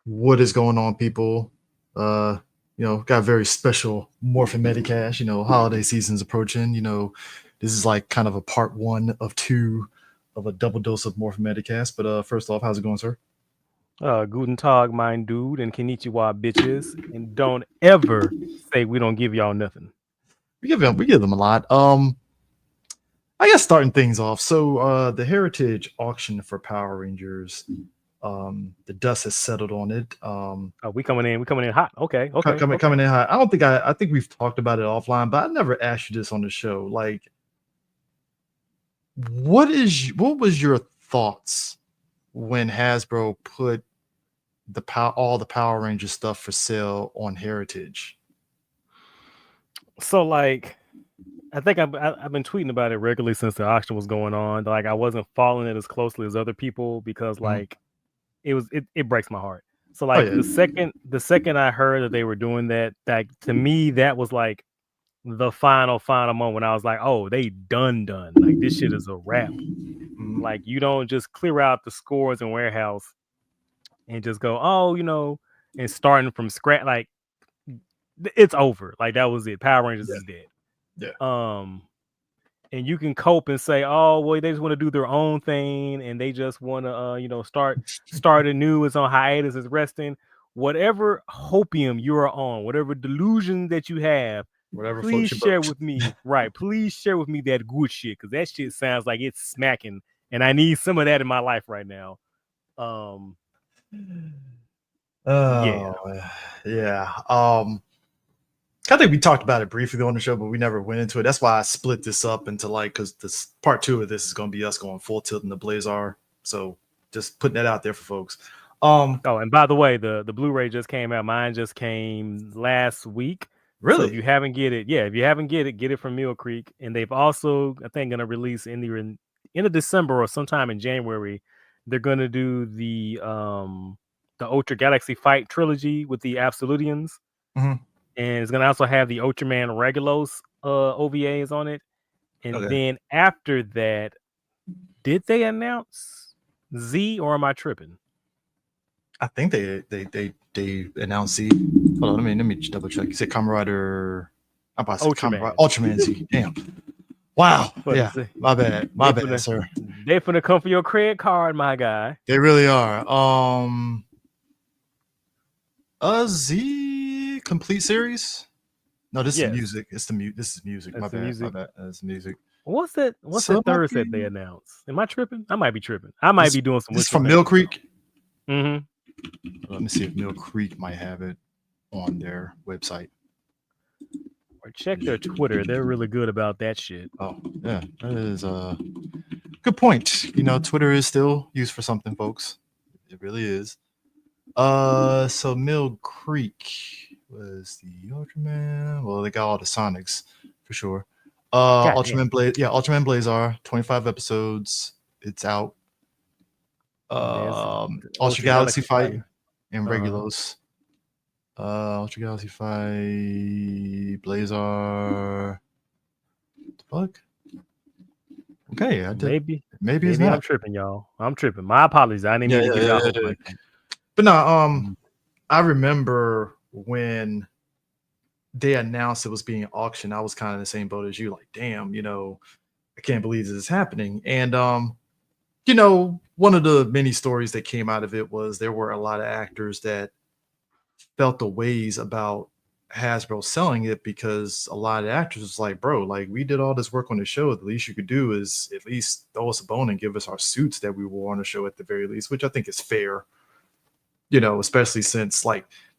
What is going on, people? Got a very special Morphin Metacast. Holiday season's approaching. This is like kind of a part one of two of a double dose of Morphin Metacast. But first off, how's it going, sir? Guten Tag, mein dude, and Konnichiwa, bitches. And don't ever say we don't give y'all nothing. We give them a lot. I guess starting things off. So the Heritage auction for Power Rangers, the dust has settled on it. We coming in hot. Okay. Coming in high. I think we've talked about it offline, but I never asked you this on the show. Like, what was your thoughts when Hasbro put all the Power Ranger stuff for sale on Heritage? So I think I've been tweeting about it regularly since the auction was going on. Like I wasn't following it as closely as other people because it breaks my heart. So the second I heard that they were doing that, like to me that was like the final moment. I was like, oh, they done. Like this shit is a wrap. Like you don't just clear out the scores and warehouse and just go, and starting from scratch. Like it's over. Like that was it. Power Rangers is dead. Yeah. And you can cope and say, oh, well, they just want to do their own thing and they just want to start anew. It's on hiatus, it's resting. Whatever hopium you are on, whatever delusion that you have, please share with me. Right. Please share with me that good shit because that shit sounds like it's smacking and I need some of that in my life right now. Yeah. I think we talked about it briefly on the show, but we never went into it. That's why I split this up into because this part two of this is going to be us going full tilt in the Blazar. So just putting that out there for folks. And by the way, the Blu-ray just came out. Mine just came last week. Really? So if you haven't get it from Mill Creek. And they've also, I think, going to release in of December or sometime in January. They're going to do the Ultra Galaxy Fight trilogy with the Absolutians. Mm-hmm. And it's going to also have the Ultraman Regulos OVAs on it. And then after that, did they announce Z or am I tripping? I think they announced Z. Hold on, let me double check. You said Kamen Rider. I'm about to say Ultraman Z. Damn. Wow. Yeah. My bad, sir. They finna come for your credit card, my guy. They really are. Z complete series. No, this is music. This is music. My bad. That's music. What's that third set they announced? Am I tripping? I might be tripping. I might be doing some. This from Mill Creek. Mm-hmm. Let me see if Mill Creek might have it on their website. Or check their Twitter. They're really good about that shit. Oh, yeah. That is a good point. Twitter is still used for something, folks. It really is. So Mill Creek was the Ultraman. Well, they got all the Sonics for sure. Ultraman Blazar, 25 episodes. It's out. Ultra Galaxy Fight and Regulos. Ultra Galaxy Fight, Blazar. What the fuck? Okay, I did. Maybe it's not. I'm tripping, y'all. I'm tripping. My apologies. I didn't mean to give y'all hope. But no, I remember when they announced it was being auctioned, I was kind of in the same boat as you. Like, damn, I can't believe this is happening. And one of the many stories that came out of it was there were a lot of actors that felt the ways about Hasbro selling it because a lot of actors was like, bro, like we did all this work on the show. The least you could do is at least throw us a bone and give us our suits that we wore on the show at the very least, which I think is fair. Especially since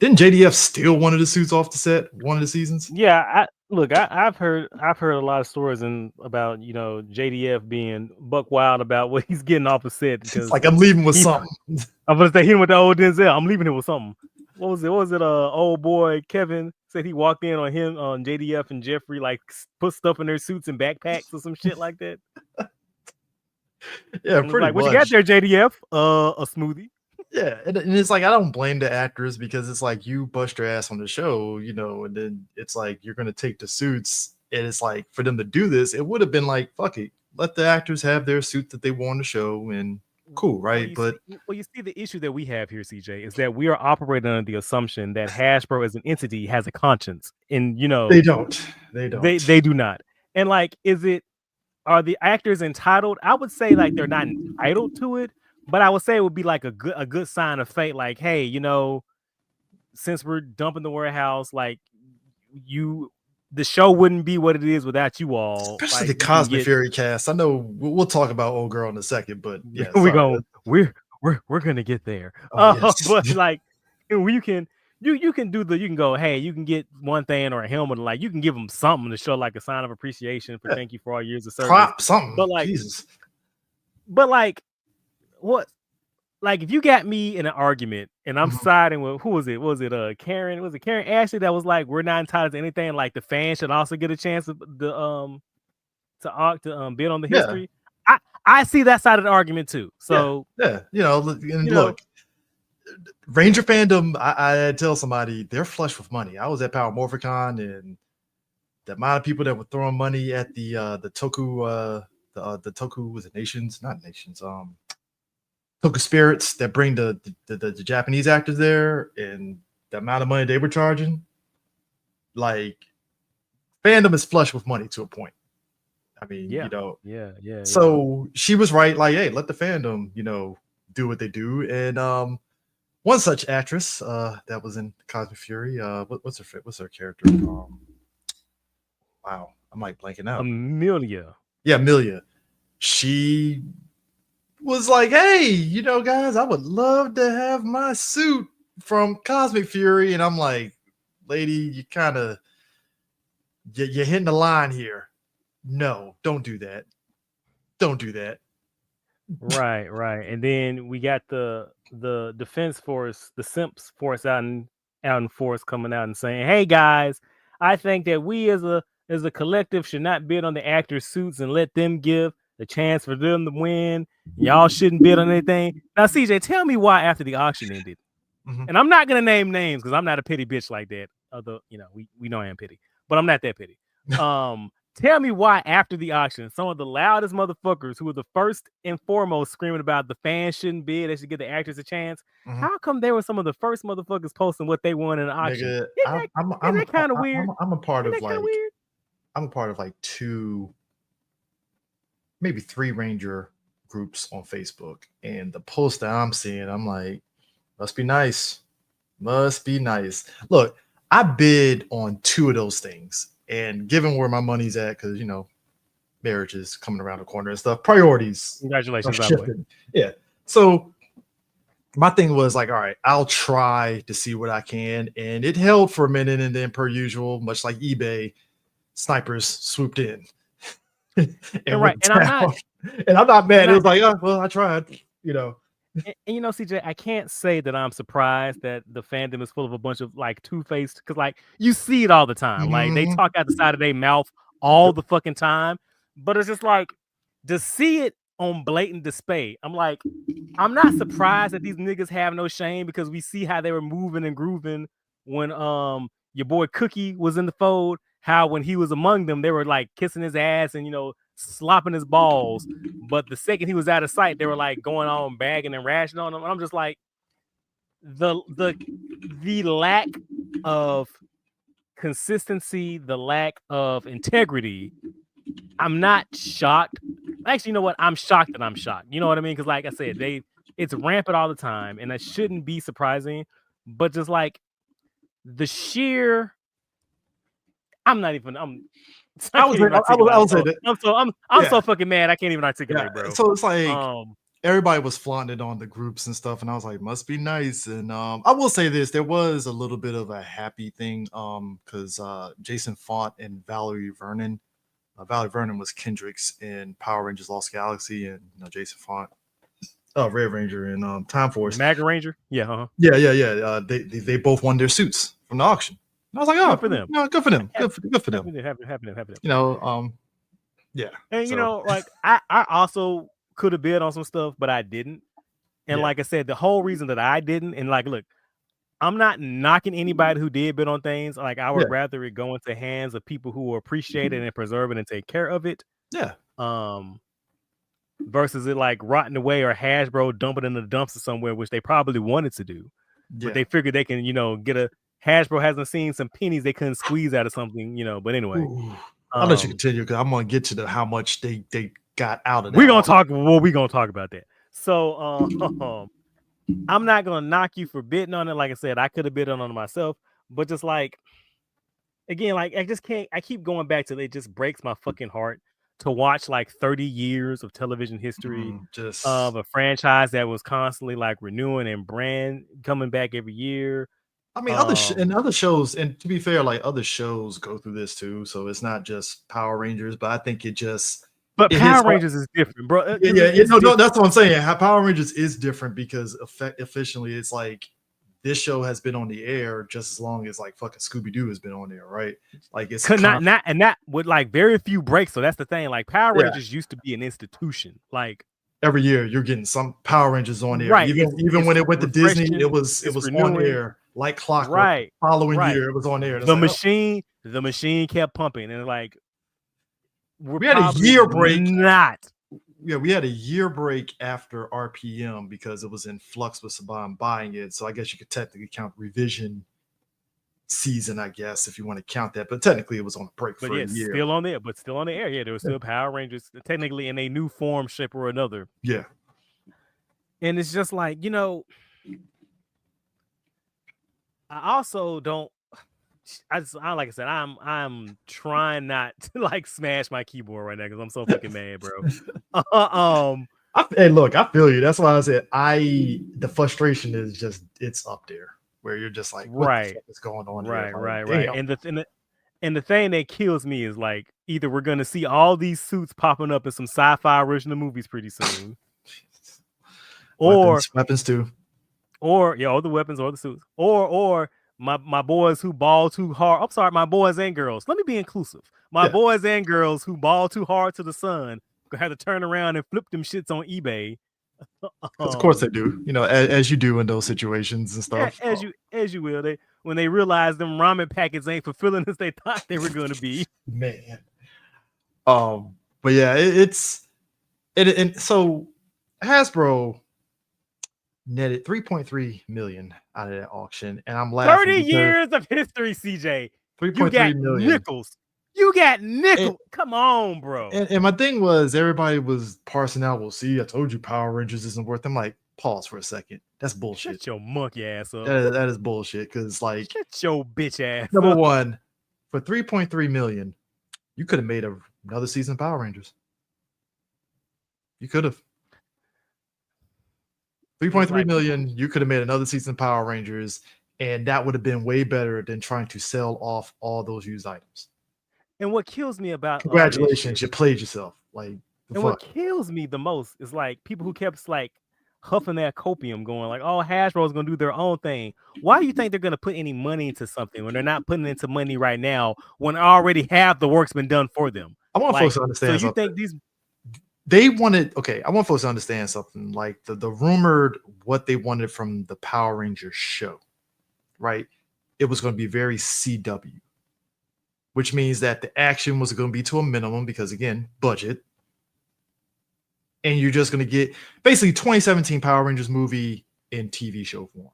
didn't JDF steal one of the suits off the set one of the seasons? Yeah, I've heard a lot of stories about JDF being buck wild about what he's getting off the set because it's I'm leaving with something. I'm gonna say him with the old Denzel. I'm leaving it with something. What was it? Old boy Kevin said he walked in on him on JDF and Jeffrey put stuff in their suits and backpacks or some shit like that. Yeah, pretty much. What you got there, JDF? A smoothie. Yeah, and it's I don't blame the actors because it's you bust your ass on the show, and then it's you're gonna take the suits, and it's for them to do this, it would have been fuck it, let the actors have their suit that they wore on the show, and cool, right? Well, you see, the issue that we have here, CJ, is that we are operating under the assumption that Hasbro as an entity has a conscience, and they don't. They do not. And like, are the actors entitled? I would say like they're not entitled to it, but I would say it would be like a good sign of fate. Like, hey, since we're dumping the warehouse, like the show wouldn't be what it is without you all. Especially like, the Cosmic Fury cast. I know we'll talk about Old Girl in a second, but yeah, we're gonna get there. Yes. But like, you can go, hey, you can get one thing or a helmet, like you can give them something to show like a sign of appreciation for thank you for all years of service. Clap something. But like, Jesus. But like, what? Like, if you got me in an argument and I'm siding with, who was it? Karen? Was it Karen Ashley that was like, we're not entitled to anything? Like, the fans should also get a chance to bid on the history. I see that side of the argument too. So look, Ranger fandom. I tell somebody they're flush with money. I was at Power Morphicon, and the amount of people that were throwing money at the toku, the toku was it nations, not nations, toku spirits that bring the Japanese actors there, and the amount of money they were charging. Like, fandom is flush with money to a point. I mean, yeah. So she was right. Like, hey, let the fandom, do what they do. And one such actress that was in Cosmic Fury, what's her character? Wow, I'm like blanking out. Amelia. Yeah, Amelia. She was like, hey, guys, I would love to have my suit from Cosmic Fury. And I'm like, lady, you kind of you're hitting the line here. No, don't do that. Don't do that. Right. And then we got the defense force, the simps force out in force coming out and saying, hey guys, I think that we as a collective should not bid on the actors' suits and let them give the chance for them to win. Y'all shouldn't bid on anything. Now, CJ, tell me why after the auction ended. And I'm not gonna name names because I'm not a pity bitch like that. Although, we know I am pity, but I'm not that pity. Tell me why after the auction, some of the loudest motherfuckers who were the first and foremost screaming about the fans shouldn't bid, they should give the actors a chance. How come they were some of the first motherfuckers posting what they won in the auction? Isn't that kind of weird? I'm a part of like two, maybe three Ranger groups on Facebook, and the post that I'm seeing, I'm like, must be nice. Look, I bid on two of those things. And given where my money's at, because marriage is coming around the corner and stuff, priorities. Congratulations, by the way. Yeah. So my thing was like, all right, I'll try to see what I can. And it held for a minute, and then per usual, much like eBay, snipers swooped in. and I'm not mad. It was like, oh well, I tried, And CJ, I can't say that I'm surprised that the fandom is full of a bunch of like two-faced, because like you see it all the time. Like they talk out the side of their mouth all the fucking time, but it's just like to see it on blatant display. I'm like, I'm not surprised that these niggas have no shame, because we see how they were moving and grooving when your boy Cookie was in the fold. How when he was among them, they were like kissing his ass and slopping his balls, but the second he was out of sight, they were like going on bagging and rashing on him. And I'm just like, the lack of consistency, the lack of integrity. I'm not shocked. Actually, you know what? I'm shocked that I'm shocked. You know what I mean? Because like I said, it's rampant all the time, and that shouldn't be surprising. But just like the sheer, I'm so fucking mad. I can't even articulate, bro. So it's like everybody was flaunting it on the groups and stuff, and I was like, must be nice. And I will say this, there was a little bit of a happy thing, because Jason Font and Valerie Vernon was Kendricks in Power Rangers Lost Galaxy, and Jason Font, Red Ranger and Time Force, Maga Ranger. Yeah. They both won their suits from the auction. And I was like, oh, good for them. Good for them. Good for them. Happy them. Yeah. And like I also could have bid on some stuff, but I didn't. And like I said, the whole reason that I didn't, and like, look, I'm not knocking anybody who did bid on things. Like, I would rather it go into hands of people who appreciate it and preserve it and take care of it. Yeah. versus it like rotting away or Hasbro dumping in the dumpster somewhere, which they probably wanted to do, but they figured they can, get a Hasbro hasn't seen some pennies they couldn't squeeze out of something, But anyway, I'll let you continue because I'm gonna get to how much they got out of that. We're gonna talk. Well, we're gonna talk about that. So, I'm not gonna knock you for bidding on it. Like I said, I could have bid on it myself, but just like again, like I just can't. I keep going back to it. It just breaks my fucking heart to watch like 30 years of television history of a franchise that was constantly like renewing and brand coming back every year. I mean, other shows, and to be fair, like other shows go through this too. So it's not just Power Rangers, but I think it just. But Power Rangers is different, bro. No, that's what I'm saying. How Power Rangers is different because efficiently, it's like this show has been on the air just as long as like fucking Scooby Doo has been on there, right? Like it's not with like very few breaks. So that's the thing. Like Power Rangers used to be an institution. Like every year, you're getting some Power Rangers on there. Right. Even when it went to Disney, it was on air like clockwork. Right. Following year, it was on there. The machine kept pumping, and like we had a year break. We had a year break after RPM because it was in flux with Saban buying it. So I guess you could technically count revision season, I guess, if you want to count that. But technically, it was on a break for a year. Still on there, but still on the air. Yeah, there was still Power Rangers, technically in a new form, shape, or another. Yeah. And it's just like, I also don't. Like I said, I'm trying not to like smash my keyboard right now because I'm so fucking mad, bro. Hey, look, I feel you. That's why I said the frustration is just it's up there where you're just like, what the fuck is going on? Right. And the thing that kills me is like either we're gonna see all these suits popping up in some sci-fi original movies pretty soon, or weapons too, or all the weapons or the suits, or my boys who ball too hard. I'm sorry, my boys and girls. Let me be inclusive. My boys and girls who ball too hard to the sun gonna have to turn around and flip them shits on eBay. Of course they do. As you do in those situations and stuff. As you will. When they realize them ramen packets ain't fulfilling as they thought they were gonna be. Man. But yeah, and so Hasbro netted 3.3 million out of that auction, and I'm laughing. 30 years of history, CJ. 3.3 million. Nickels. You got nickels. Come on, bro. And my thing was everybody was parsing out. Well, see, I told you Power Rangers isn't worth. I'm like, pause for a second. That's bullshit. Shut your monkey ass up. That is bullshit. Because like, shut your bitch ass. Number one, for 3.3 million, you could have made another season of Power Rangers. You could have. 3.3 million, you could have made another season of Power Rangers, and that would have been way better than trying to sell off all those used items. And what kills me about congratulations, you played yourself. Like, what kills me the most is like people who kept like huffing that copium, going like, "Oh, Hasbro is gonna do their own thing." Why do you think they're gonna put any money into something when they're not putting into money right now when already half the work's been done for them? I want folks to understand. So you think these? They wanted, I want folks to understand something, like the rumored what they wanted from the Power Rangers show, right? It was going to be very CW, which means that the action was going to be to a minimum because, again, budget. And you're just going to get basically 2017 Power Rangers movie in TV show form.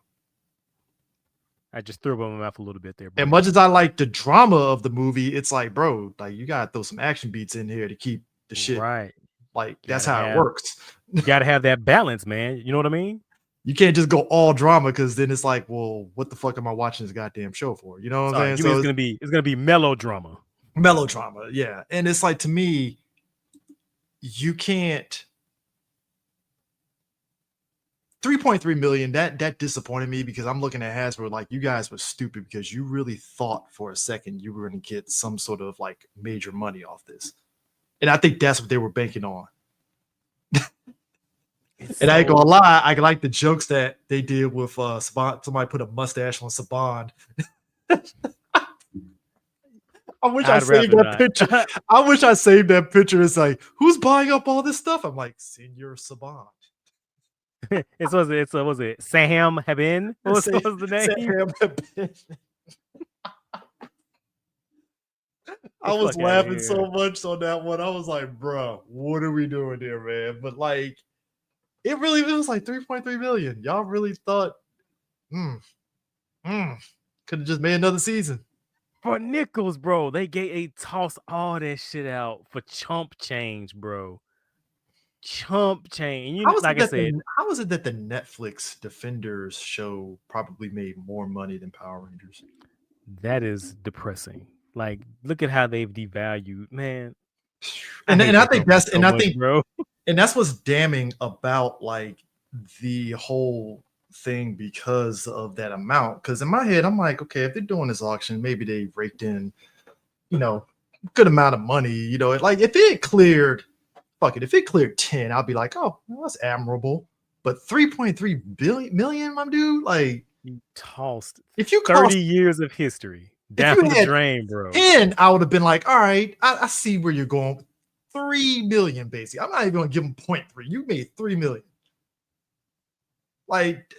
I just threw up in my mouth a little bit there. Bro. And much as I like the drama of the movie, it's like, bro, like you got to throw some action beats in here to keep the shit right. Like that's how it works. You got to have that balance, man. You know what I mean? You can't just go all drama because then it's like, well, what the fuck am I watching this goddamn show for? You know what I'm saying? So it's gonna be melodrama. Melodrama, yeah. And it's like, to me, you can't. 3.3 million. That disappointed me because I'm looking at Hasbro like, you guys were stupid because you really thought for a second you were going to get some sort of like major money off this. And I think that's what they were banking on. And I ain't gonna lie, I like the jokes that they did with Saban. Somebody put a mustache on Saban. I wish I saved that picture. I wish I saved that picture. It's like, who's buying up all this stuff? I'm like, Senior Saban. Was it Sam Haben? What was the name? Sam Haben. I was laughing so much on that one. I was like, bro, what are we doing here, man? But like, it was like 3.3 million. Y'all really thought, could have just made another season. For nickels, bro. They toss all that shit out for chump change, bro. Chump change. You like I said, how was it that the Netflix Defenders show probably made more money than Power Rangers? That is depressing. Like, look at how they've devalued, man. And I think bro. And that's what's damning about like the whole thing because of that amount. Because in my head, I'm like, okay, if they're doing this auction, maybe they raked in, good amount of money. Like if it cleared, fuck it, if it cleared 10, I'll be like, oh, well, that's admirable. But 3.3 million, my dude, like you tossed. If you 30 years of history down the drain, bro. 10, I would have been like, all right, I see where you're going. 3 million, basically. I'm not even gonna give them 0.3. You made 3 million. Like,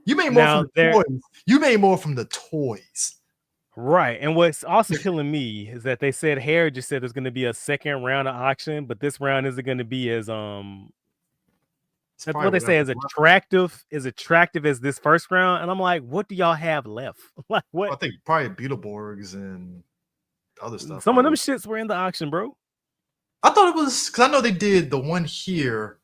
you made more from the toys. You made more from the toys. Right. And what's also killing me is that they said Hair just said there's gonna be a second round of auction, but this round isn't gonna be as that's what they say, as attractive as this first round. And I'm like, what do y'all have left? Like what? I think probably Beetleborgs and other stuff. Some of them shits were in the auction, bro. I thought it was because I know they did the one here,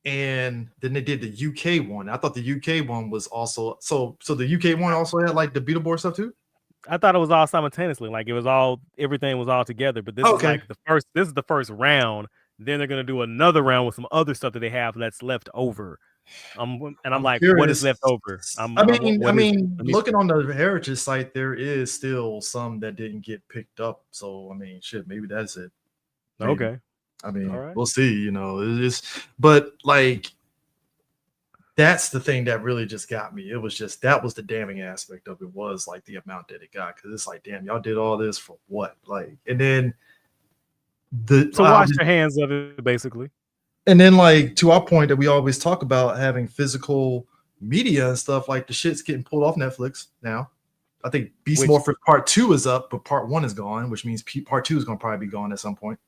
and then they did the UK one. I thought the UK one was also so the UK one also had like the Beetleborg stuff too. I thought it was all simultaneously, like everything was all together. But this is like this is the first round. Then they're gonna do another round with some other stuff that they have that's left over. I'm like, curious. What is left over? Looking on the Heritage site, there is still some that didn't get picked up. So I mean, shit, maybe that's it. Maybe. Okay. I mean, we'll see. But like, that's the thing that really just got me. It was just that was the damning aspect of it, was like the amount that it got, because it's like, damn, y'all did all this for what? Like, and then wash your hands of it, basically. And then, like, to our point that we always talk about having physical media and stuff, like the shit's getting pulled off Netflix now. I think Beast Morphin Part 2 is up, but Part 1 is gone, which means Part 2 is going to probably be gone at some point.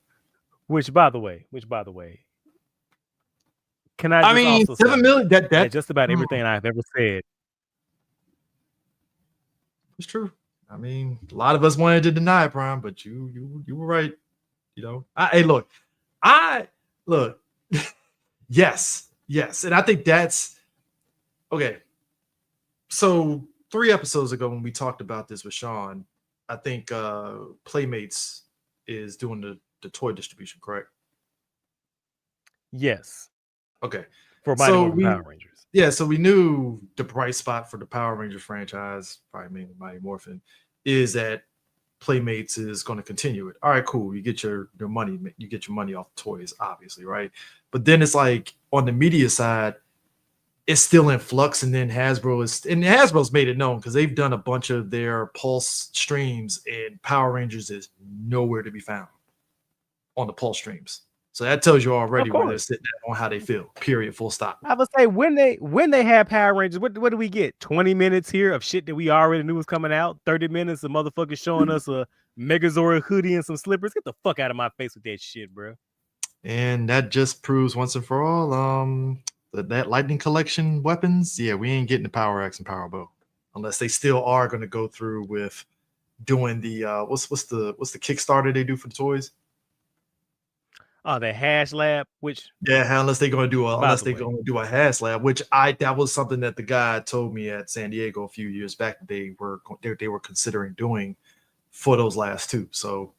Which by the way, can I also 7 million? That just about everything I've ever said. It's true. I mean, a lot of us wanted to deny it, Prime, but you were right. Look. Yes, and I think that's okay. So 3 episodes ago when we talked about this with Sean, I think Playmates is doing the toy distribution, correct? Yes. Okay. For Power Rangers. Yeah, so we knew the bright spot for the Power Rangers franchise, probably mainly Mighty Morphin, is that Playmates is going to continue it. All right, cool. You get your money. You get your money off toys, obviously, right? But then it's like on the media side, it's still in flux. And then Hasbro's made it known because they've done a bunch of their Pulse streams, and Power Rangers is nowhere to be found on the Pulse streams. So that tells you already where they're sitting at on how they feel. Period. Full stop. I would say when they have Power Rangers, what do we get? 20 minutes here of shit that we already knew was coming out. 30 minutes of motherfuckers showing us a Megazord hoodie and some slippers. Get the fuck out of my face with that shit, bro. And that just proves once and for all, that Lightning Collection weapons. Yeah, we ain't getting the Power Axe and Power Bow unless they still are going to go through with doing the what's the Kickstarter they do for the toys. Oh, the Hash Lab, unless they're going to do a Hash Lab, which that was something that the guy told me at San Diego a few years back that they were considering doing for those last 2. So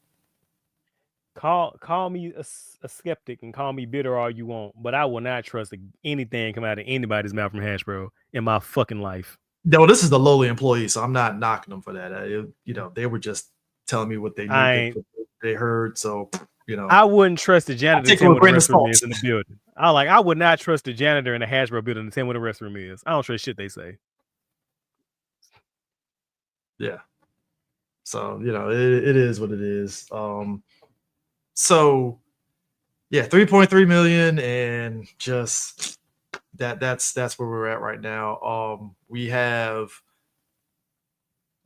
call me a skeptic and call me bitter all you want, but I will not trust anything come out of anybody's mouth from Hasbro in my fucking life. No, this is the lowly employee, so I'm not knocking them for that. They were just telling me what they knew they heard, so. I wouldn't trust the janitor to tell me what the restroom is in the building. I would not trust the janitor in the Hasbro building to tell me what the restroom is. I don't trust shit they say. Yeah. So, it is what it is. So yeah, 3.3 million, and just that's where we're at right now. We have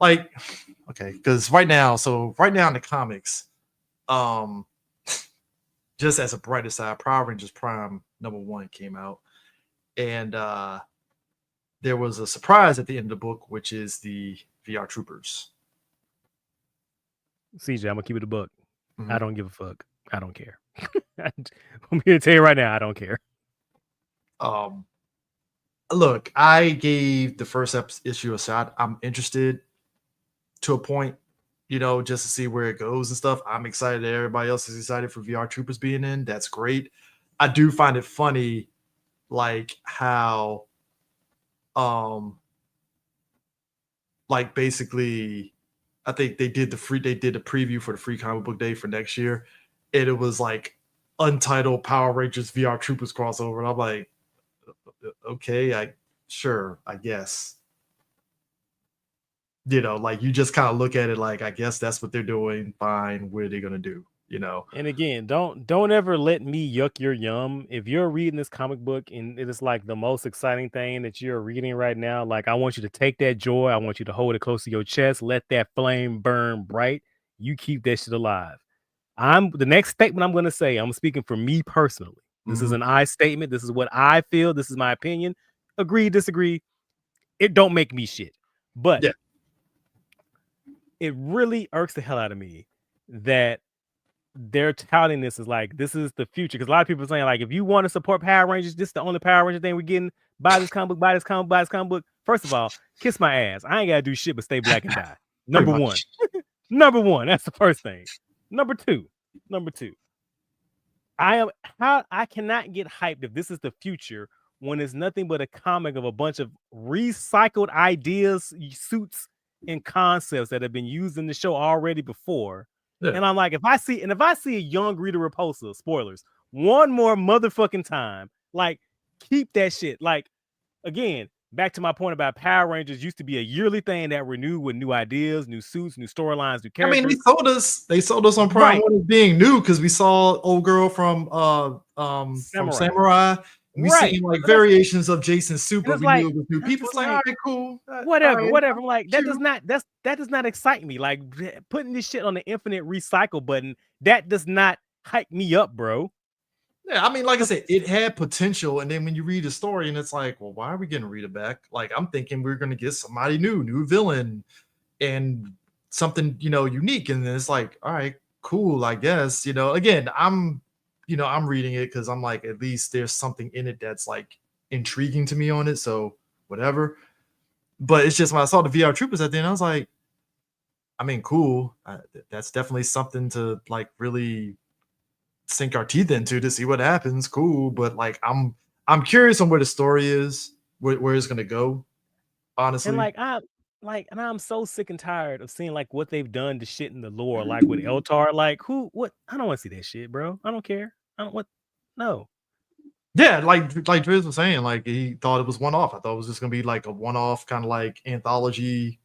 like, okay, because right now in the comics, just as a brighter side, Power Rangers Prime #1 came out, and there was a surprise at the end of the book, which is the VR Troopers. CJ, I'm gonna keep it a buck. Mm-hmm. I don't give a fuck. I don't care. I'm here to tell you right now, I don't care. Look, I gave the first issue a shot. I'm interested to a point, just to see where it goes and stuff. I'm excited that everybody else is excited for VR Troopers being in. That's great. I do find it funny, like how, like basically, I think they did the preview for the free comic book day for next year, and it was like untitled Power Rangers VR Troopers crossover, and I'm like, okay, I guess. Like you just kind of look at it like, I guess that's what they're doing. Fine, what are they gonna do? And again, don't ever let me yuck your yum. If you're reading this comic book and it is like the most exciting thing that you're reading right now, like I want you to take that joy, I want you to hold it close to your chest, let that flame burn bright. You keep that shit alive. The next statement I'm gonna say, I'm speaking for me personally. This is an I statement. This is what I feel. This is my opinion. Agree, disagree. It don't make me shit. But yeah, it really irks the hell out of me that they're touting this as like, this is the future. Because a lot of people are saying, like, if you want to support Power Rangers, this is the only Power Ranger thing we're getting. Buy this comic book, buy this comic book, buy this comic book. First of all, kiss my ass. I ain't got to do shit but stay black and die. Number one. Number one. That's the first thing. Number two. I cannot get hyped if this is the future when it's nothing but a comic of a bunch of recycled ideas, suits, and concepts that have been used in the show already before. Yeah. And I'm like, if I see a young Rita Repulsa, spoilers, one more motherfucking time, like, keep that shit. Like, again, back to my point about Power Rangers used to be a yearly thing that renewed with new ideas, new suits, new storylines, new characters. I mean, they sold us on Prime 1 as being new because we saw old girl from Samurai. We seen like variations of Jason's suit, but we knew it was new people. It's like, all right, cool. Whatever. I'm like, that does not excite me. Like, putting this shit on the infinite recycle button, that does not hype me up, bro. Yeah, I mean, like I said, it had potential, and then when you read the story, and it's like, well, why are we getting Rita back? Like, I'm thinking we're gonna get somebody new villain, and something unique, and then it's like, all right, cool, I guess. Again, I'm reading it because I'm like, at least there's something in it that's like intriguing to me on it, so whatever. But it's just when I saw the VR Troopers at the end, I was like, I mean, cool. That's definitely something to like really sink our teeth into to see what happens. Cool, but like I'm curious on where the story is, where it's gonna go, honestly. And I'm so sick and tired of seeing like what they've done to shit in the lore, like with Eltar. Like, what? I don't want to see that shit, bro. I don't care. No. Yeah, like Driz was saying, like he thought it was one-off. I thought it was just gonna be like a one-off kind of like anthology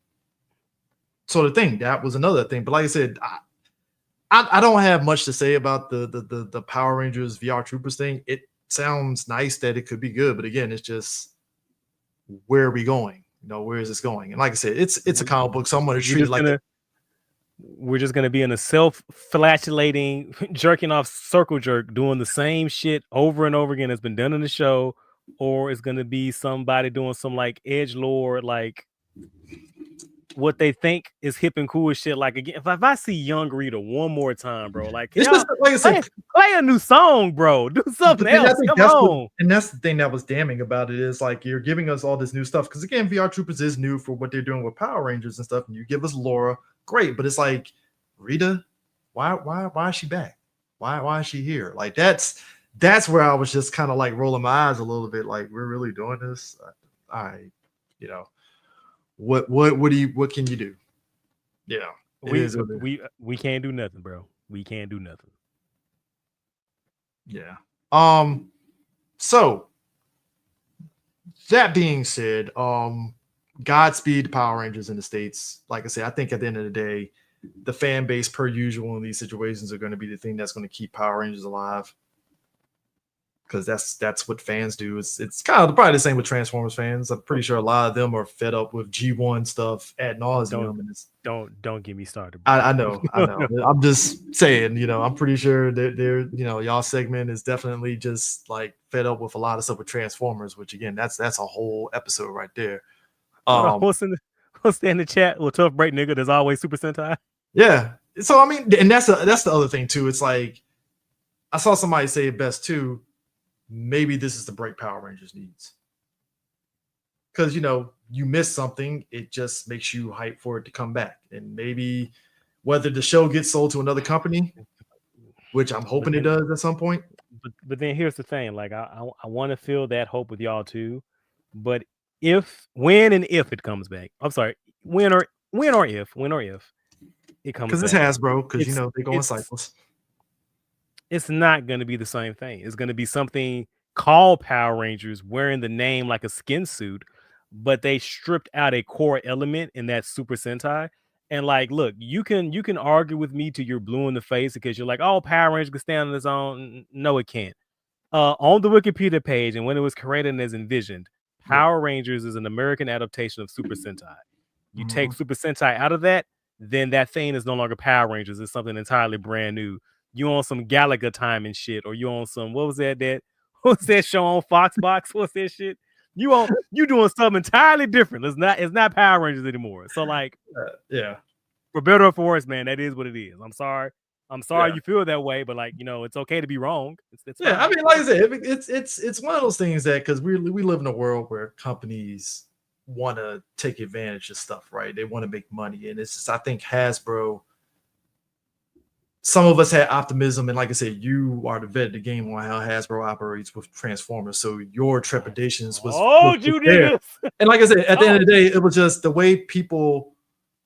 sort of thing. That was another thing. But like I said, I don't have much to say about the Power Rangers VR Troopers thing. It sounds nice that it could be good, but again, it's just, where are we going? Where is this going? And like I said, it's a comic book, so I'm going to treat it like we're just going to be in a self-flatulating, jerking off circle jerk, doing the same shit over and over again that's been done in the show, or it's going to be somebody doing some like edgelord, like what they think is hip and cool as shit. Like, again, if I see Young Rita one more time, bro, like, it's just, like I said, play a new song, bro. Do something else. Come on. And that's the thing that was damning about it, is like, you're giving us all this new stuff. Because again, VR Troopers is new for what they're doing with Power Rangers and stuff. And you give us Laura, great, but it's like, Rita, why is she back? Why is she here? Like, that's where I was just kind of like rolling my eyes a little bit. Like, we're really doing this? All right, what can you do? We can't do nothing, bro. We can't do nothing. Yeah. So that being said, Godspeed Power Rangers in the States. Like I said, I think at the end of the day, the fan base, per usual in these situations, are going to be the thing that's going to keep Power Rangers alive. because that's what fans do. It's kind of probably the same with Transformers fans. I'm pretty sure a lot of them are fed up with G1 stuff ad nauseum. And don't get me started. I know. No. I'm just saying, I'm pretty sure they're y'all segment is definitely just like fed up with a lot of stuff with Transformers, which again, that's a whole episode right there. What's in the chat? Well, tough break, nigga. There's always Super Sentai. Yeah. So I mean, and that's the other thing too. It's like I saw somebody say it best too. Maybe this is the break Power Rangers needs. Because you miss something, it just makes you hype for it to come back. And maybe whether the show gets sold to another company, which I'm hoping it does at some point. But then here's the thing: like I want to feel that hope with y'all too. But when and if it comes back, I'm sorry, when or if it comes back, because it's Hasbro, because they go in cycles. It's not going to be the same thing. It's going to be something called Power Rangers, wearing the name like a skin suit, but they stripped out a core element in that Super Sentai. And like, look, you can argue with me till you're blue in the face because you're like, oh, Power Rangers can stand on its own. No, it can't. On the Wikipedia page, and when it was created as envisioned, Power Rangers is an American adaptation of Super Sentai. You take Super Sentai out of that, then that thing is no longer Power Rangers. It's something entirely brand new. You on some Galaga time and shit, or you on some what's that show on Foxbox? What's that shit? You doing something entirely different. It's not Power Rangers anymore. So like, yeah, for better or for worse, man, that is what it is. I'm sorry you feel that way, but like, it's okay to be wrong. It's fine. I mean, like I said, it's one of those things that because we live in a world where companies want to take advantage of stuff, right? They want to make money, and it's just I think Hasbro. Some of us had optimism, and like I said, you are the vet of the game on how Hasbro operates with Transformers. So your trepidations was you did. And like I said, at the end of the day, it was just the way people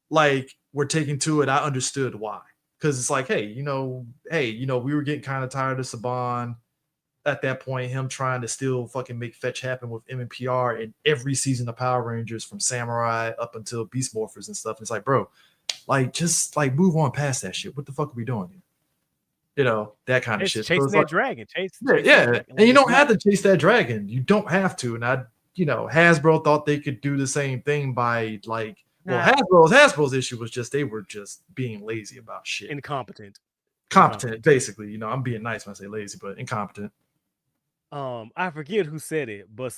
like were taking to it. I understood why, because it's like, hey, we were getting kind of tired of Saban at that point. Him trying to still fucking make fetch happen with MMPR in every season of Power Rangers from Samurai up until Beast Morphers and stuff. It's like, bro. Like, just like move on past that shit. What the fuck are we doing here? That kind of shit. Chasing that dragon. Yeah. And you don't have to chase that dragon. You don't have to. And Hasbro thought they could do the same thing by like, Hasbro's issue was just they were just being lazy about shit. Incompetent, basically. I'm being nice when I say lazy, but incompetent. I forget who said it, but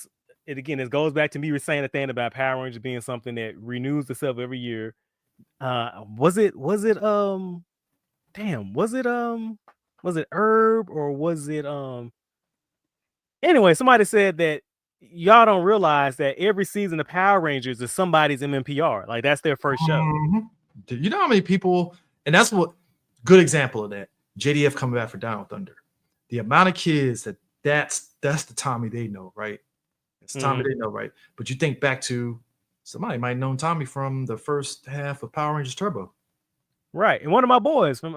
it goes back to me saying the thing about Power Rangers being something that renews itself every year. Was it Herb or was it anyway, somebody said that y'all don't realize that every season of Power Rangers is somebody's MMPR. Like that's their first show. You know how many people, and that's what good example of that. JDF coming back for Down Thunder. The amount of kids that's the Tommy they know, right? It's Tommy they know, right? But you think back to somebody might have known Tommy from the first half of Power Rangers Turbo. Right. And one of my boys from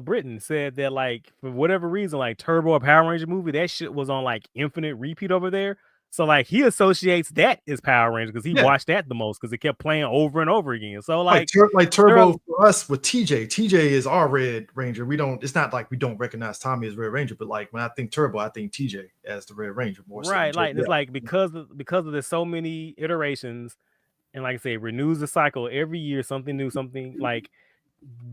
Britain said that like for whatever reason, like Turbo or Power Ranger movie, that shit was on like infinite repeat over there. So like he associates that as Power Rangers because he watched that the most because it kept playing over and over again. So like Turbo for us with TJ. TJ is our Red Ranger. It's not like we don't recognize Tommy as Red Ranger, but like when I think Turbo, I think TJ as the Red Ranger more. Right. So it's like because of there's so many iterations, and like I say, it renews the cycle every year, something new, something like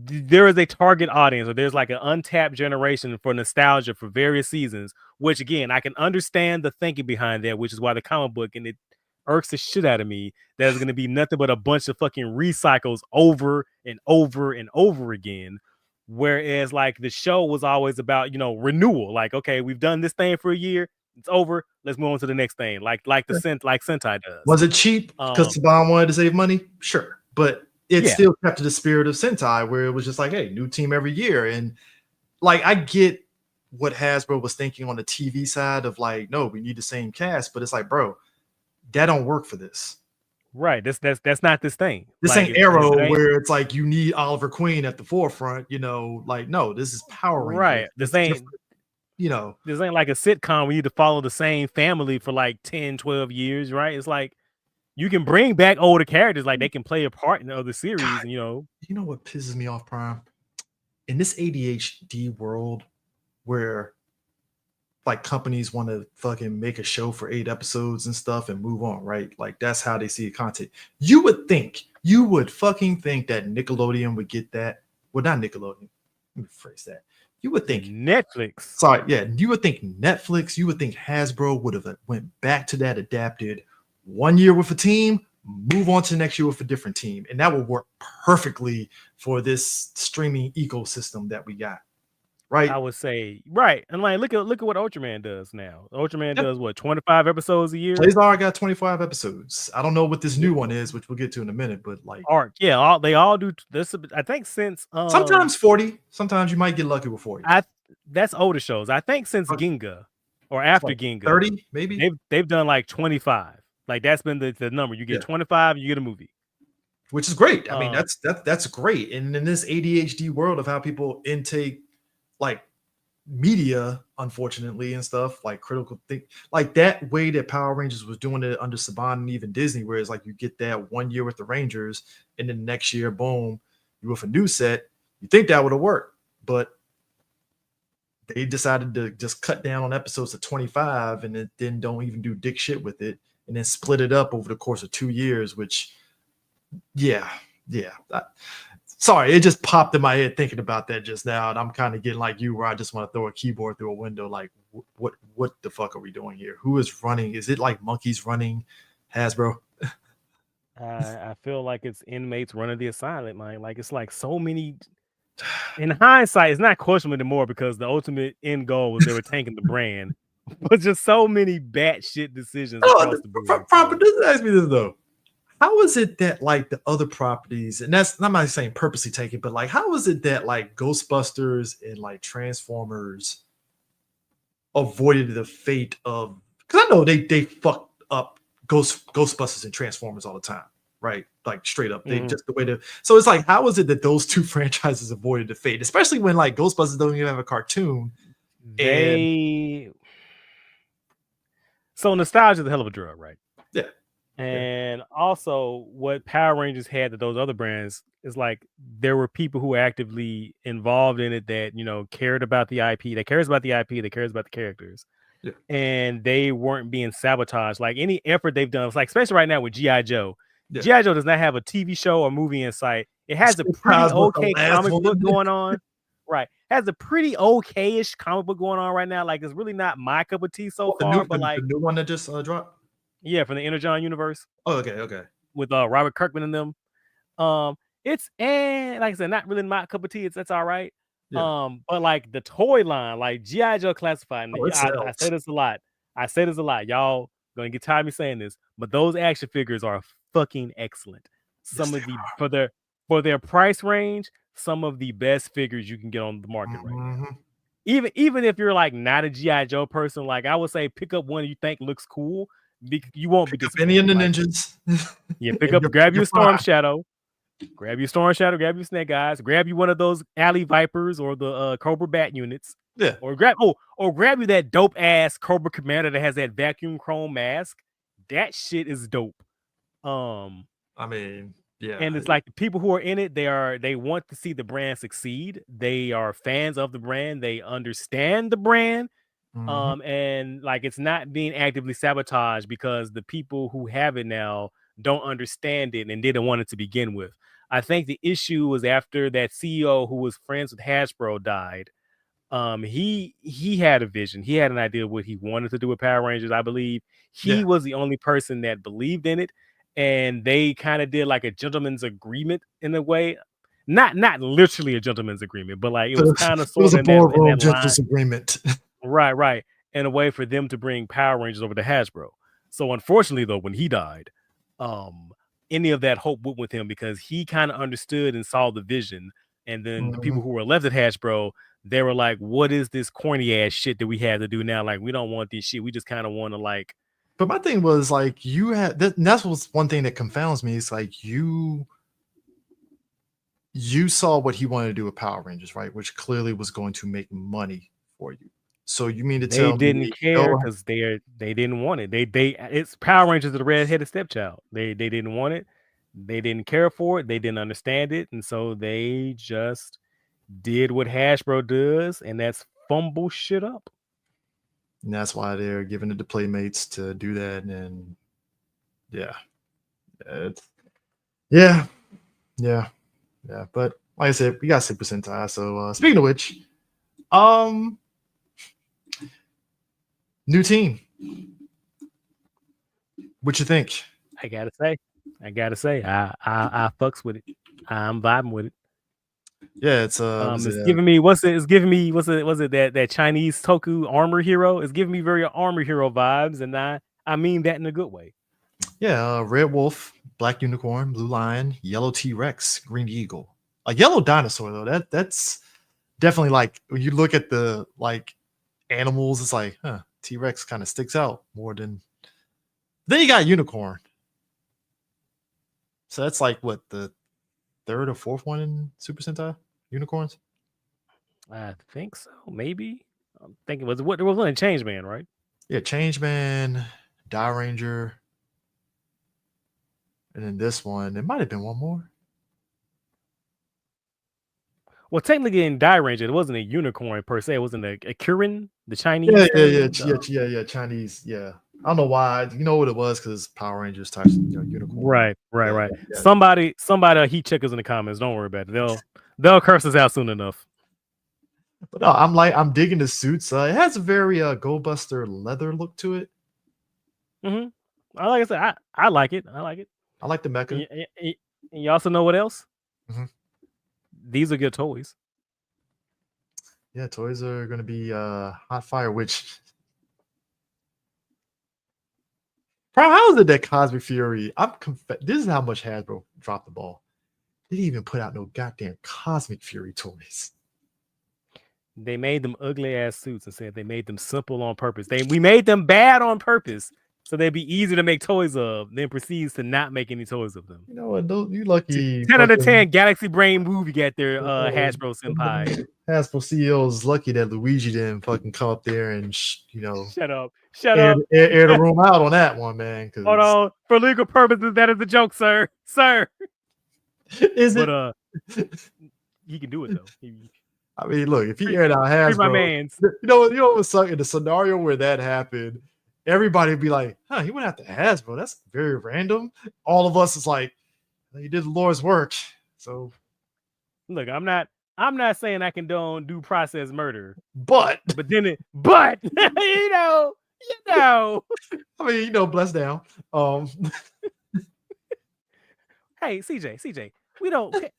there is a target audience, or there's like an untapped generation for nostalgia for various seasons, which again I can understand the thinking behind that, which is why the comic book, and it irks the shit out of me that is going to be nothing but a bunch of fucking recycles over and over and over again, whereas like the show was always about renewal. Like, okay, we've done this thing for a year, it's over, let's move on to the next thing, like Sentai does. Was it cheap because Saban wanted to save money? Sure, but it still kept to the spirit of Sentai, where it was just like, hey, new team every year. And like, I get what Hasbro was thinking on the TV side of like, no, we need the same cast, but it's like, bro, that don't work for this. Right. That's not this thing. This ain't Arrow where it's like you need Oliver Queen at the forefront, like, no, this is Power Rangers. Right. This ain't like a sitcom. We need to follow the same family for like 10, 12 years, right? It's like you can bring back older characters, like they can play a part in other series. God, you know what pisses me off, Prime? In this ADHD world where like companies want to fucking make a show for 8 episodes and stuff and move on, right? Like that's how they see content. You would fucking think that Nickelodeon would get that. Well, not Nickelodeon. Let me phrase that. You would think Netflix. Sorry, yeah. You would think Netflix, you would think Hasbro would have went back to that, adapted 1 year with a team, move on to the next year with a different team. And that would work perfectly for this streaming ecosystem that we got. Right? I would say right, and like look at what Ultraman does now. Ultraman does what 25 episodes a year. Blazar got 25 episodes. I don't know what this new one is, which we'll get to in a minute, but like Arc, yeah, they all do this. I think since sometimes 40, sometimes you might get lucky with 40. That's older shows. I think since Ginga or after like Ginga, 30 maybe. They've done like 25. Like that's been the number. You get 25, you get a movie. Which is great. I mean, that's great. And in this ADHD world of how people intake like media, unfortunately, and stuff like critical think like that way that Power Rangers was doing it under Saban and even Disney, where it's like you get that 1 year with the Rangers, and then next year, boom, you with a new set. You think that would have worked, but they decided to just cut down on episodes to 25 and then don't even do dick shit with it, and then split it up over the course of 2 years, which sorry, it just popped in my head thinking about that just now, and I'm kind of getting like you, where I just want to throw a keyboard through a window. Like, what the fuck are we doing here? Who is running? Is it like monkeys running Hasbro? I feel like it's inmates running the asylum, man. Like it's like so many. In hindsight, it's not questionable anymore because the ultimate end goal was they were tanking the brand, but just so many batshit decisions across the board. Ask me this though. How is it that like the other properties, and that's I'm not saying purposely taken, but like how is it that like Ghostbusters and like Transformers avoided the fate of, because I know they fucked up Ghostbusters and Transformers all the time, right? Like straight up. They just the way to, so it's like, how is it that those two franchises avoided the fate, especially when like Ghostbusters don't even have a cartoon? So nostalgia is a hell of a drug, right? Yeah. And also what Power Rangers had that those other brands is like there were people who were actively involved in it that, you know, cared about the IP, that cares about the IP, that cares about the characters. Yeah. And they weren't being sabotaged. Like any effort they've done, it's like especially right now with G.I. Joe. Yeah. G.I. Joe does not have a TV show or movie in sight. It has a pretty okay comic book going on. Right. Has a pretty okay-ish comic book going on right now. Like it's really not my cup of tea so far. But like the new one that just dropped. Yeah, from the Energon universe. Oh, okay. With Robert Kirkman and them. It's like I said, not really my cup of tea. That's all right. Yeah. But like the toy line, like G.I. Joe Classified. I say this a lot. Y'all gonna get tired of me saying this, but those action figures are fucking excellent. Some of the for their price range, some of the best figures you can get on the market right now. Even if you're like not a G.I. Joe person, like I would say pick up one you think looks cool. You won't be disappointed. Any of the ninjas. Yeah, grab your Storm Shadow. Grab your Storm Shadow, grab your Snake Eyes, grab you one of those Alley Vipers or the Cobra Bat units. Yeah. Or grab you that dope ass Cobra Commander that has that vacuum chrome mask. That shit is dope. I mean, yeah. And it's like the people who are in it, they want to see the brand succeed. They are fans of the brand. They understand the brand. And like it's not being actively sabotaged because the people who have it now don't understand it and didn't want it to begin with. I think the issue was after that CEO who was friends with Hasbro died. He had a vision. He had an idea of what he wanted to do with Power Rangers. I believe he was the only person that believed in it, and they kind of did like a gentleman's agreement in a way. Not literally a gentleman's agreement, but like it was kind of sort of a boardroom gentleman's agreement. Right. In a way for them to bring Power Rangers over to Hasbro. So unfortunately, though, when he died, any of that hope went with him because he kind of understood and saw the vision. And then the people who were left at Hasbro, they were like, what is this corny ass shit that we have to do now? Like, we don't want this shit. We just kind of want to like. But my thing was like, you had that's what's one thing that confounds me. It's like you saw what he wanted to do with Power Rangers, right? Which clearly was going to make money for you. So you mean to tell me they didn't care because they didn't want it. It's Power Rangers of the redheaded stepchild. They didn't want it. They didn't care for it. They didn't understand it, and so they just did what Hasbro does, and that's fumble shit up. And that's why they're giving it to Playmates to do that. And yeah. But like I said, we got Super Sentai. So speaking of which, new team. What you think? I gotta say, I fucks with it. I'm vibing with it. Yeah, it's giving me what's it that Chinese toku armor hero? It's giving me very armor hero vibes, and I mean that in a good way. Yeah, Red Wolf, Black Unicorn, Blue Lion, Yellow T-Rex, Green Eagle. A yellow dinosaur though, that's definitely like when you look at the like animals, it's like, T-Rex kind of sticks out more than. Then you got Unicorn. So that's like what, the third or fourth one in Super Sentai? Unicorns? I think so. Maybe. I'm thinking there was one in Changeman, right? Yeah, Changeman, Die Ranger. And then this one, there might have been one more. Well, technically in Die Ranger, it wasn't a unicorn per se. It wasn't a Kirin, the Chinese. Yeah, Chinese. Yeah. I don't know why. You know what it was? Because Power Rangers types, unicorn. Right. Yeah. Somebody heat check us in the comments. Don't worry about it. They'll curse us out soon enough. But no, I'm digging the suits. It has a very Goldbuster leather look to it. Mm-hmm. Like I said, I like it. I like the mecha. And you also know what else? Mm-hmm. These are good toys. Yeah, toys are going to be hot fire. Which, how is it that Cosmic Fury? This is how much Hasbro dropped the ball. They didn't even put out no goddamn Cosmic Fury toys. They made them ugly ass suits and said they made them simple on purpose. We made them bad on purpose, so they'd be easy to make toys of. Then proceeds to not make any toys of them. You know what? You lucky. 10 out of 10 Galaxy Brain move. You got their Hasbro senpai. Hasbro CEO's lucky that Luigi didn't fucking come up there and shut up. Air the room out on that one, man. Hold on, for legal purposes, that is a joke, sir. Is it? But he can do it though. I mean, look, if he aired out Hasbro, my man's. You know what was sucking? In the scenario where that happened, everybody would be like, he went after Hasbro. That's very random. All of us is like, he did the Lord's work. So look, I'm not saying I condone due process murder. But you know. I mean, bless down. Hey, CJ,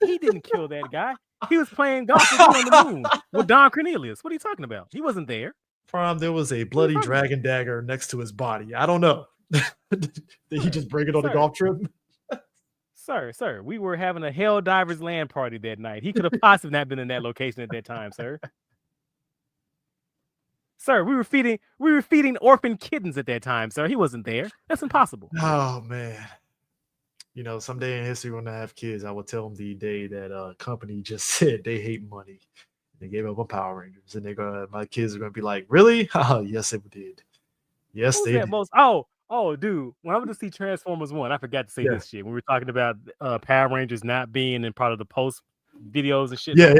he didn't kill that guy. He was playing golf on the moon with Don Cornelius. What are you talking about? He wasn't there. There was a bloody dragon dagger next to his body. I don't know. Did he just break it on the golf trip? Sir, we were having a Hell Divers land party that night. He could have possibly not been in that location at that time, sir. Sir, we were feeding orphan kittens at that time, sir. He wasn't there. That's impossible. Oh man. Someday in history when I have kids, I will tell them the day that a company just said they hate money. They gave up on Power Rangers, and my kids are gonna be like, "Really? Yes, it did. Yes, they did." Dude, when I went to see Transformers 1, I forgot to say this shit. When we were talking about Power Rangers not being in part of the post videos and shit. Yeah.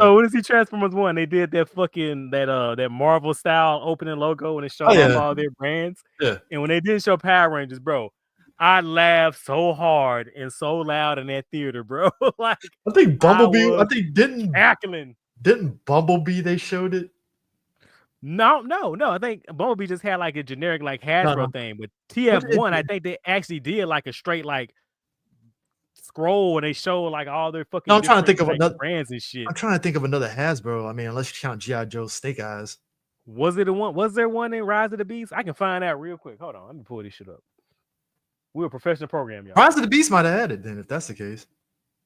Oh, when I see Transformers 1, they did that Marvel style opening logo and it showed off all their brands. Yeah. And when they didn't show Power Rangers, bro, I laughed so hard and so loud in that theater, bro. Like I think Bumblebee. Didn't Bumblebee? They showed it. No. I think Bumblebee just had like a generic like Hasbro thing, but TF1, I think they actually did like a straight like scroll and they show like all their fucking. I'm trying to think of another brands and shit. I'm trying to think of another Hasbro. I mean, unless you count G.I. Joe Snake Eyes. Was there one in Rise of the Beast? I can find out real quick. Hold on, let me pull this shit up. We're a professional program, y'all. Rise of the Beast might have had it then, if that's the case.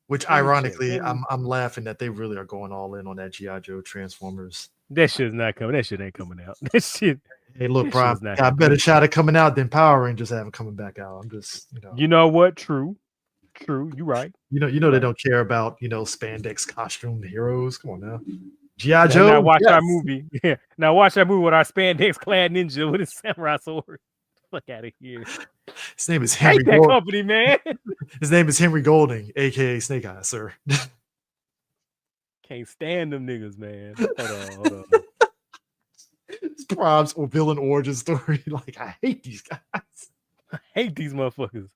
Which, ironically, I'm laughing that they really are going all in on that G.I. Joe Transformers. That shit's not coming. That shit ain't coming out. That shit. Hey, look, bro, got a better shot at coming out than Power Rangers having coming back out. I'm just, You know what? True. You right. They don't care about spandex costume heroes. Come on now. G.I. Joe. Now watch our movie. Yeah. Now watch our movie with our spandex clad ninja with his samurai sword. Fuck out of here. His name is Henry Golding. Company, man. His name is Henry Golding, aka Snake Eyes, sir. Can't stand them niggas, man. Hold on. It's Probs or villain origin story. Like, I hate these guys. I hate these motherfuckers.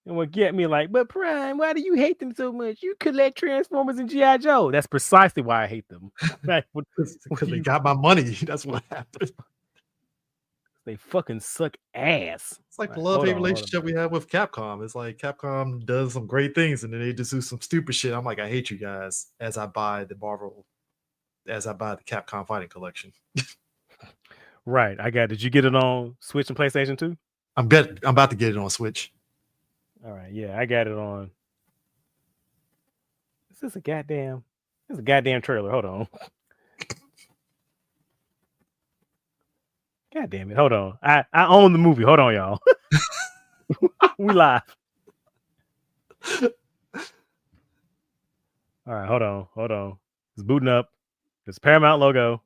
And what get me like, but Prime, why do you hate them so much? You collect Transformers and G.I. Joe. That's precisely why I hate them. Like, Because they got my money. That's what happened. They fucking suck ass. It's like the love-hate relationship we have with Capcom. It's like Capcom does some great things and then they just do some stupid shit. I'm like, I hate you guys as I buy the Capcom Fighting Collection. Right. I got it. Did you get it on Switch and PlayStation 2? I'm about to get it on Switch. All right, yeah, I got it on. This is a goddamn trailer. Hold on. God damn it. Hold on. I own the movie. Hold on, y'all. We live. All right, hold on. It's booting up. It's Paramount logo.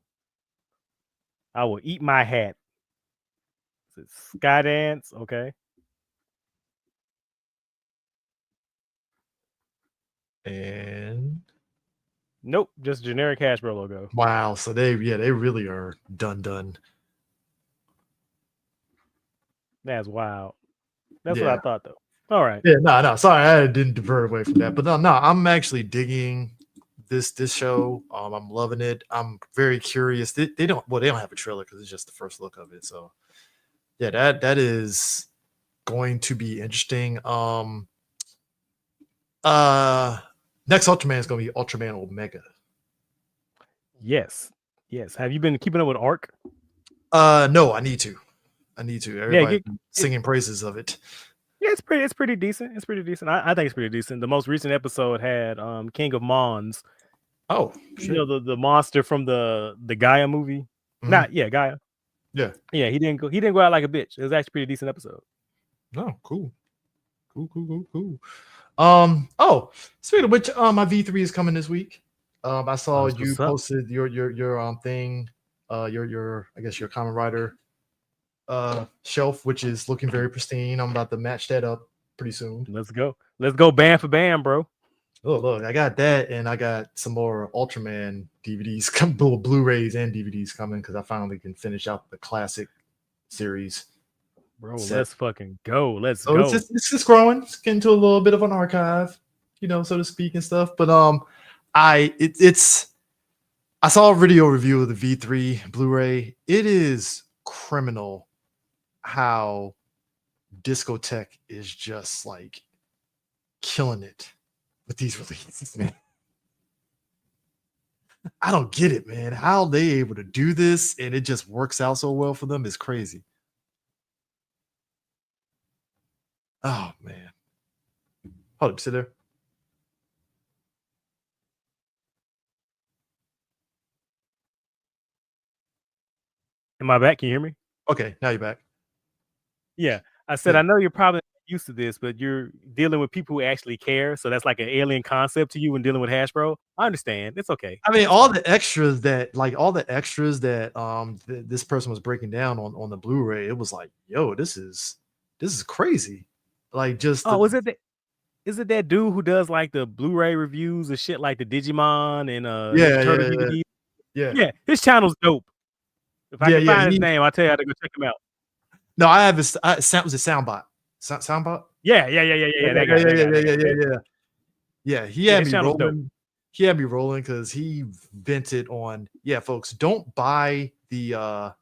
I will eat my hat. Is it Skydance? Okay. And nope, just generic Hasbro logo. Wow, so they really are done. That's wild. That's what I thought though. All right. Yeah, no, sorry, I didn't divert away from that. But no, I'm actually digging this show. I'm loving it. I'm very curious. They don't have a trailer because it's just the first look of it. So yeah, that is going to be interesting. Next Ultraman is going to be Ultraman Omega. Yes. Have you been keeping up with Arc? No, I need to. Everybody singing praises of it. Yeah, it's pretty decent. I think it's pretty decent. The most recent episode had King of Mons. Oh, shit. You know the monster from the Gaia movie. Mm-hmm. Gaia. Yeah. He didn't go out like a bitch. It was actually a pretty decent episode. Oh, cool. Oh, speaking of which, my V3 is coming this week. I saw you posted your thing, your I guess your Kamen Rider shelf, which is looking very pristine. I'm about to match that up pretty soon. Let's go band for band, bro. Oh, look, I got that, and I got some more Ultraman DVDs, Blu-rays and DVDs coming because I finally can finish out the classic series. Bro, let's fucking go. Let's go. It's just growing. It's getting to a little bit of an archive, so to speak and stuff. But I saw a video review of the V3 Blu-ray. It is criminal how Discotech is just like killing it with these releases, man. I don't get it, man. How they able to do this and it just works out so well for them is crazy. Oh man. Hold up, sit there. Am I back? Can you hear me? Okay, now you're back. Yeah. I said, I know you're probably used to this, but you're dealing with people who actually care. So that's like an alien concept to you when dealing with Hasbro. I understand. It's okay. I mean, all the extras that this person was breaking down on the Blu-ray, it was like, yo, this is crazy. Like just is it that dude who does like the Blu-ray reviews and shit like the Digimon and Turtle DVD? Yeah, his channel's dope. If I can find his name, I'll tell you how to go check him out. No, I have his was it Soundbot? Soundbot? Yeah. Yeah, he had me rolling. Dope. He had me rolling because he vented on, folks, don't buy the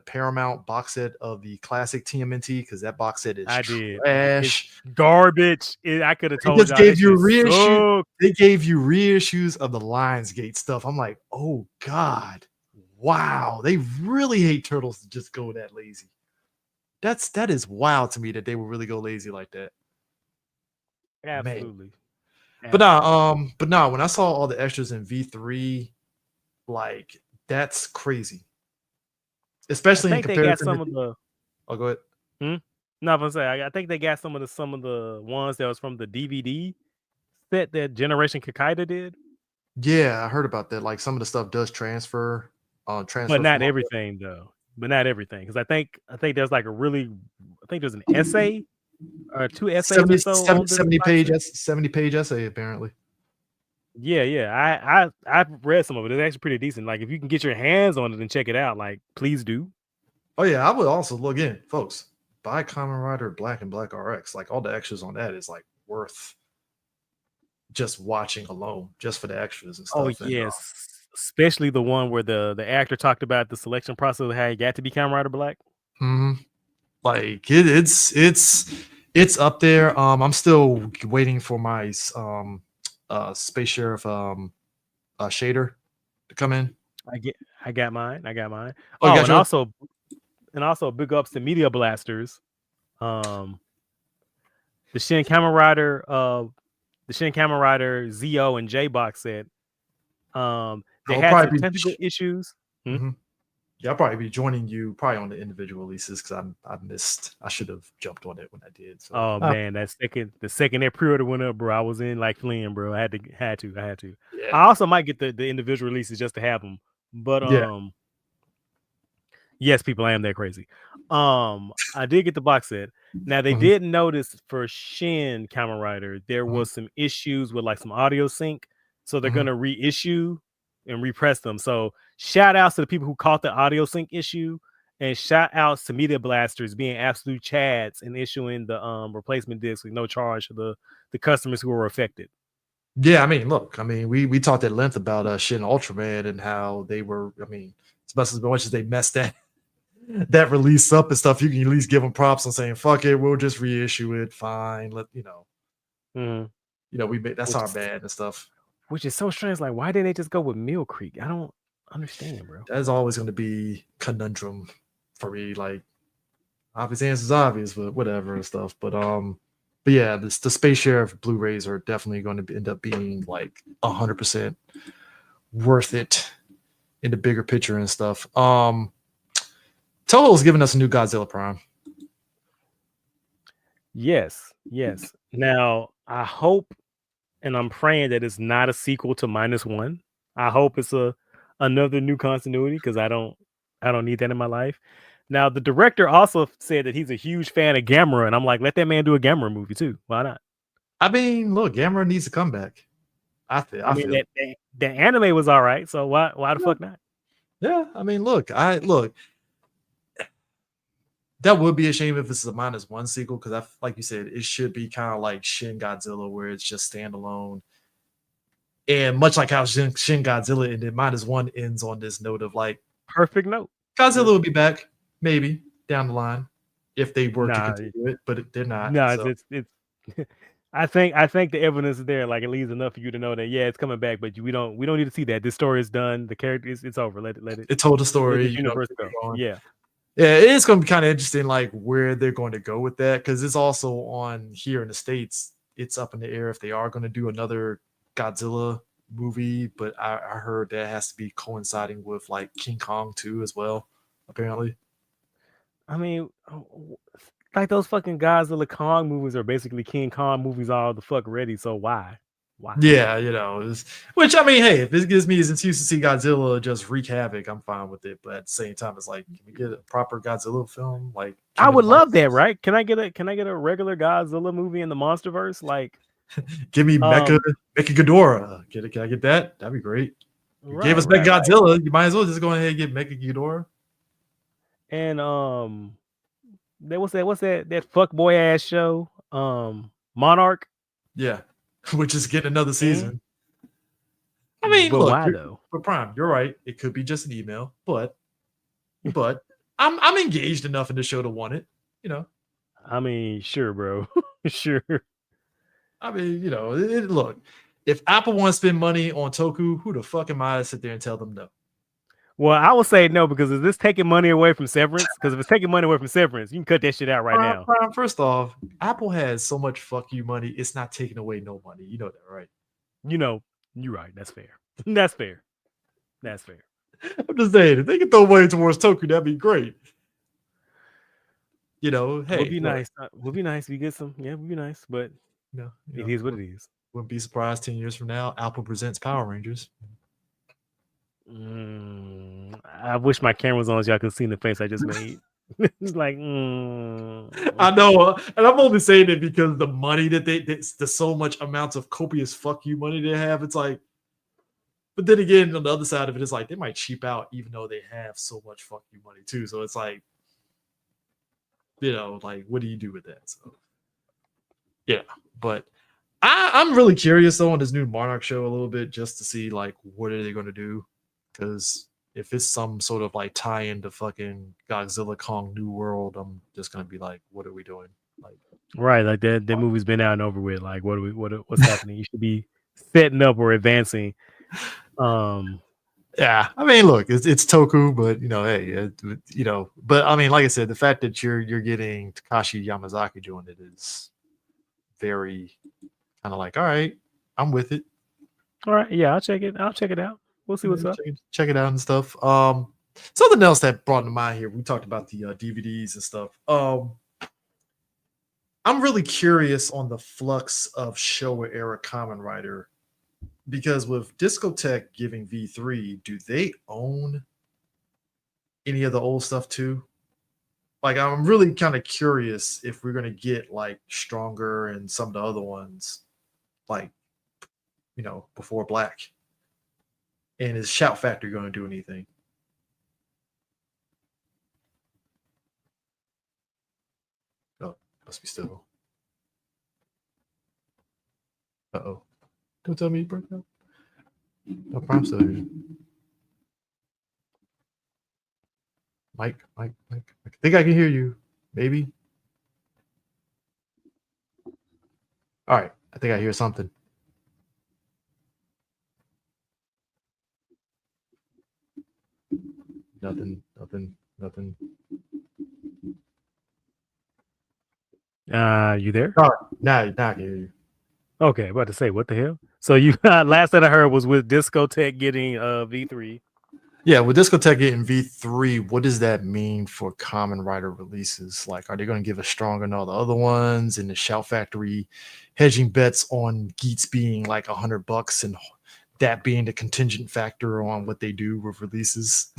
Paramount box set of the classic TMNT because that box set is trash. It's garbage. I could have told you. They gave you reissues of the Lionsgate stuff. I'm like, oh God, wow, they really hate Turtles to just go that lazy. That is wild to me that they would really go lazy like that. Absolutely. Man. But no, when I saw all the extras in V3, like that's crazy. Especially in comparison Oh, go ahead. No, I'm gonna say I think they got some of the ones that was from the DVD set that Generation Kakaida did. Yeah, I heard about that. Like some of the stuff does transfer. But not everything though. But not everything, because I think there's like there's an essay or two essays 70 page essay apparently. Yeah. I've read some of it. It's actually pretty decent. Like if you can get your hands on it and check it out, like please do. Oh yeah, I would also look in, folks. Buy Kamen Rider Black and Black RX. Like all the extras on that is like worth just watching alone, just for the extras and Oh stuff. And yes, especially the one where the actor talked about the selection process of how he got to be Kamen Rider Black. like it's up there. I'm still waiting for my Space Sheriff shader to come in. I got mine. Oh, you got yours? And also big ups to Media Blasters. The Shin Kamen Rider ZO and J box set. They had some technical issues. Yeah, I'll probably be joining you probably on the individual releases because I should have jumped on it when I did. So. Oh man, the second that pre-order went up, bro, I was in like fleeing, bro. I had to. Yeah. I also might get the individual releases just to have them. But yes, people, I am that crazy. I did get the box set. Now they did notice for Shin Kamen Rider there was some issues with like some audio sync, so they're gonna reissue and repress them. So shout outs to the people who caught the audio sync issue, and shout outs to Media Blasters being absolute chads and issuing the replacement disc with no charge to the customers who were affected. Yeah, I mean, look, I mean, we talked at length about Shin Ultraman and how they were. I mean, as much as they messed that release up and stuff, you can at least give them props on saying, "Fuck it, we'll just reissue it. Fine, we made that's our bad and stuff." Which is so strange. Like, why didn't they just go with Mill Creek? I don't understand, bro. That's always going to be conundrum for me. Like, obvious answer is obvious, but whatever and stuff. But yeah, the Space Sheriff Blu-rays are definitely going to end up being like 100% worth it in the bigger picture and stuff. Toho's giving us a new Godzilla Prime. Yes. Now I hope, and I'm praying that it's not a sequel to -1. I hope it's another new continuity because I don't need that in my life. Now the director also said that he's a huge fan of Gamera, and I'm like, let that man do a Gamera movie too. Why not? I mean, look, Gamera needs to come back. I feel the anime was all right, so why the fuck not? Yeah, I mean, look. That would be a shame if it's a -1 sequel because like you said, it should be kind of like Shin Godzilla, where it's just standalone. And much like how Shin Godzilla ended, -1 ends on this note of like perfect note. Godzilla will be back maybe down the line if they were to continue it, but they're not. No, so. It's I think the evidence is there. Like it leaves enough for you to know that it's coming back, but we don't need to see that. This story is done. The character it's over. Let it. It told the story. Let the universe go. Yeah. Yeah, it is going to be kind of interesting, like where they're going to go with that, because it's also on here in the States. It's up in the air if they are going to do another Godzilla movie, but I heard that has to be coinciding with like King Kong 2 as well, apparently. I mean, like those fucking Godzilla Kong movies are basically King Kong movies all the fuck ready. So why? Yeah, which I mean, hey, if this gives me an excuse to see Godzilla just wreak havoc, I'm fine with it. But at the same time, it's like, can we get a proper Godzilla film? Like, I would love that, right? Can I get a regular Godzilla movie in the MonsterVerse? Like, give me Mecha Ghidorah. Can I get that? That'd be great. You gave us Mecha Godzilla. You might as well just go ahead and get Mecha Ghidorah. And what's that fuckboy ass show? Monarch. Yeah. Which is getting another season. I mean, but look, why though? But Prime, you're right. It could be just an email, but I'm engaged enough in the show to want it. I mean, sure, bro. Sure. I mean, look, if Apple wants to spend money on Toku, who the fuck am I to sit there and tell them no? Well, I will say no, because is this taking money away from Severance? Because if it's taking money away from Severance, you can cut that shit out right now. Prime, first off, Apple has so much fuck you money, it's not taking away no money. You know that, right? You're right. That's fair. That's fair. I'm just saying, if they can throw money towards Toku, that'd be great. Hey, would be nice. Would be nice if you get some. Yeah, would be nice, but it is what it is. Wouldn't be surprised 10 years from now, Apple presents Power Rangers. I wish my camera was on so y'all could see the face I just made. It's like, I know, and I'm only saying it because the money that the so much amounts of copious fuck you money they have. It's like, but then again, on the other side of it, it's like they might cheap out even though they have so much fuck you money too. So it's like, like what do you do with that? So yeah, but I'm really curious though on this new Monarch show a little bit just to see like what are they going to do, because if it's some sort of like tie into fucking Godzilla Kong New World, I'm just gonna be like, what are we doing? Like, right, like that movie's been out and over with. Like, what's happening? You should be setting up or advancing. Yeah, I mean, look, it's Toku, but hey, but I mean, like I said, the fact that you're getting Takashi Yamazaki doing it is very kind of like, all right, I'm with it. All right, yeah, I'll check it out. We'll see what's up. Check it out and stuff. Something else that brought to mind here. We talked about the DVDs and stuff. I'm really curious on the flux of Showa era Kamen Rider, because with Discotech giving V3, do they own any of the old stuff too? Like, I'm really kind of curious if we're gonna get like Stronger and some of the other ones, like before Black. And is Shout Factory going to do anything? Oh, must be still. Uh-oh. Don't tell me you broke up. No, I'm still here. Mike. I think I can hear you. Maybe. All right. I think I hear something. Nothing. You there? Oh, now I can hear you. Okay, about to say, what the hell? So you last that I heard was with Discotech getting V3. Yeah, with Discotech getting V3, what does that mean for Kamen Rider releases? Like, are they going to give us Stronger than all the other ones? And the Shout Factory hedging bets on Geats being like $100 and that being the contingent factor on what they do with releases?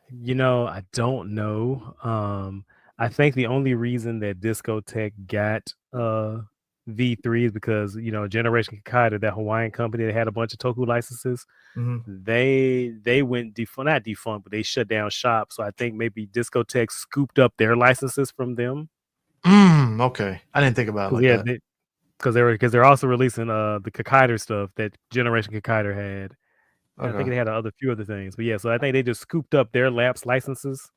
I don't know. I think the only reason that Discotech got V3 is because Generation Kakaider, that Hawaiian company that had a bunch of Toku licenses, they went not defunct, but they shut down shop. So I think maybe Discotech scooped up their licenses from them. Okay, I didn't think about it like that. Because they're also releasing the Kakaider stuff that Generation Kakaider had. Okay. I think they had a few other things, but yeah. So I think they just scooped up their lapsed licenses.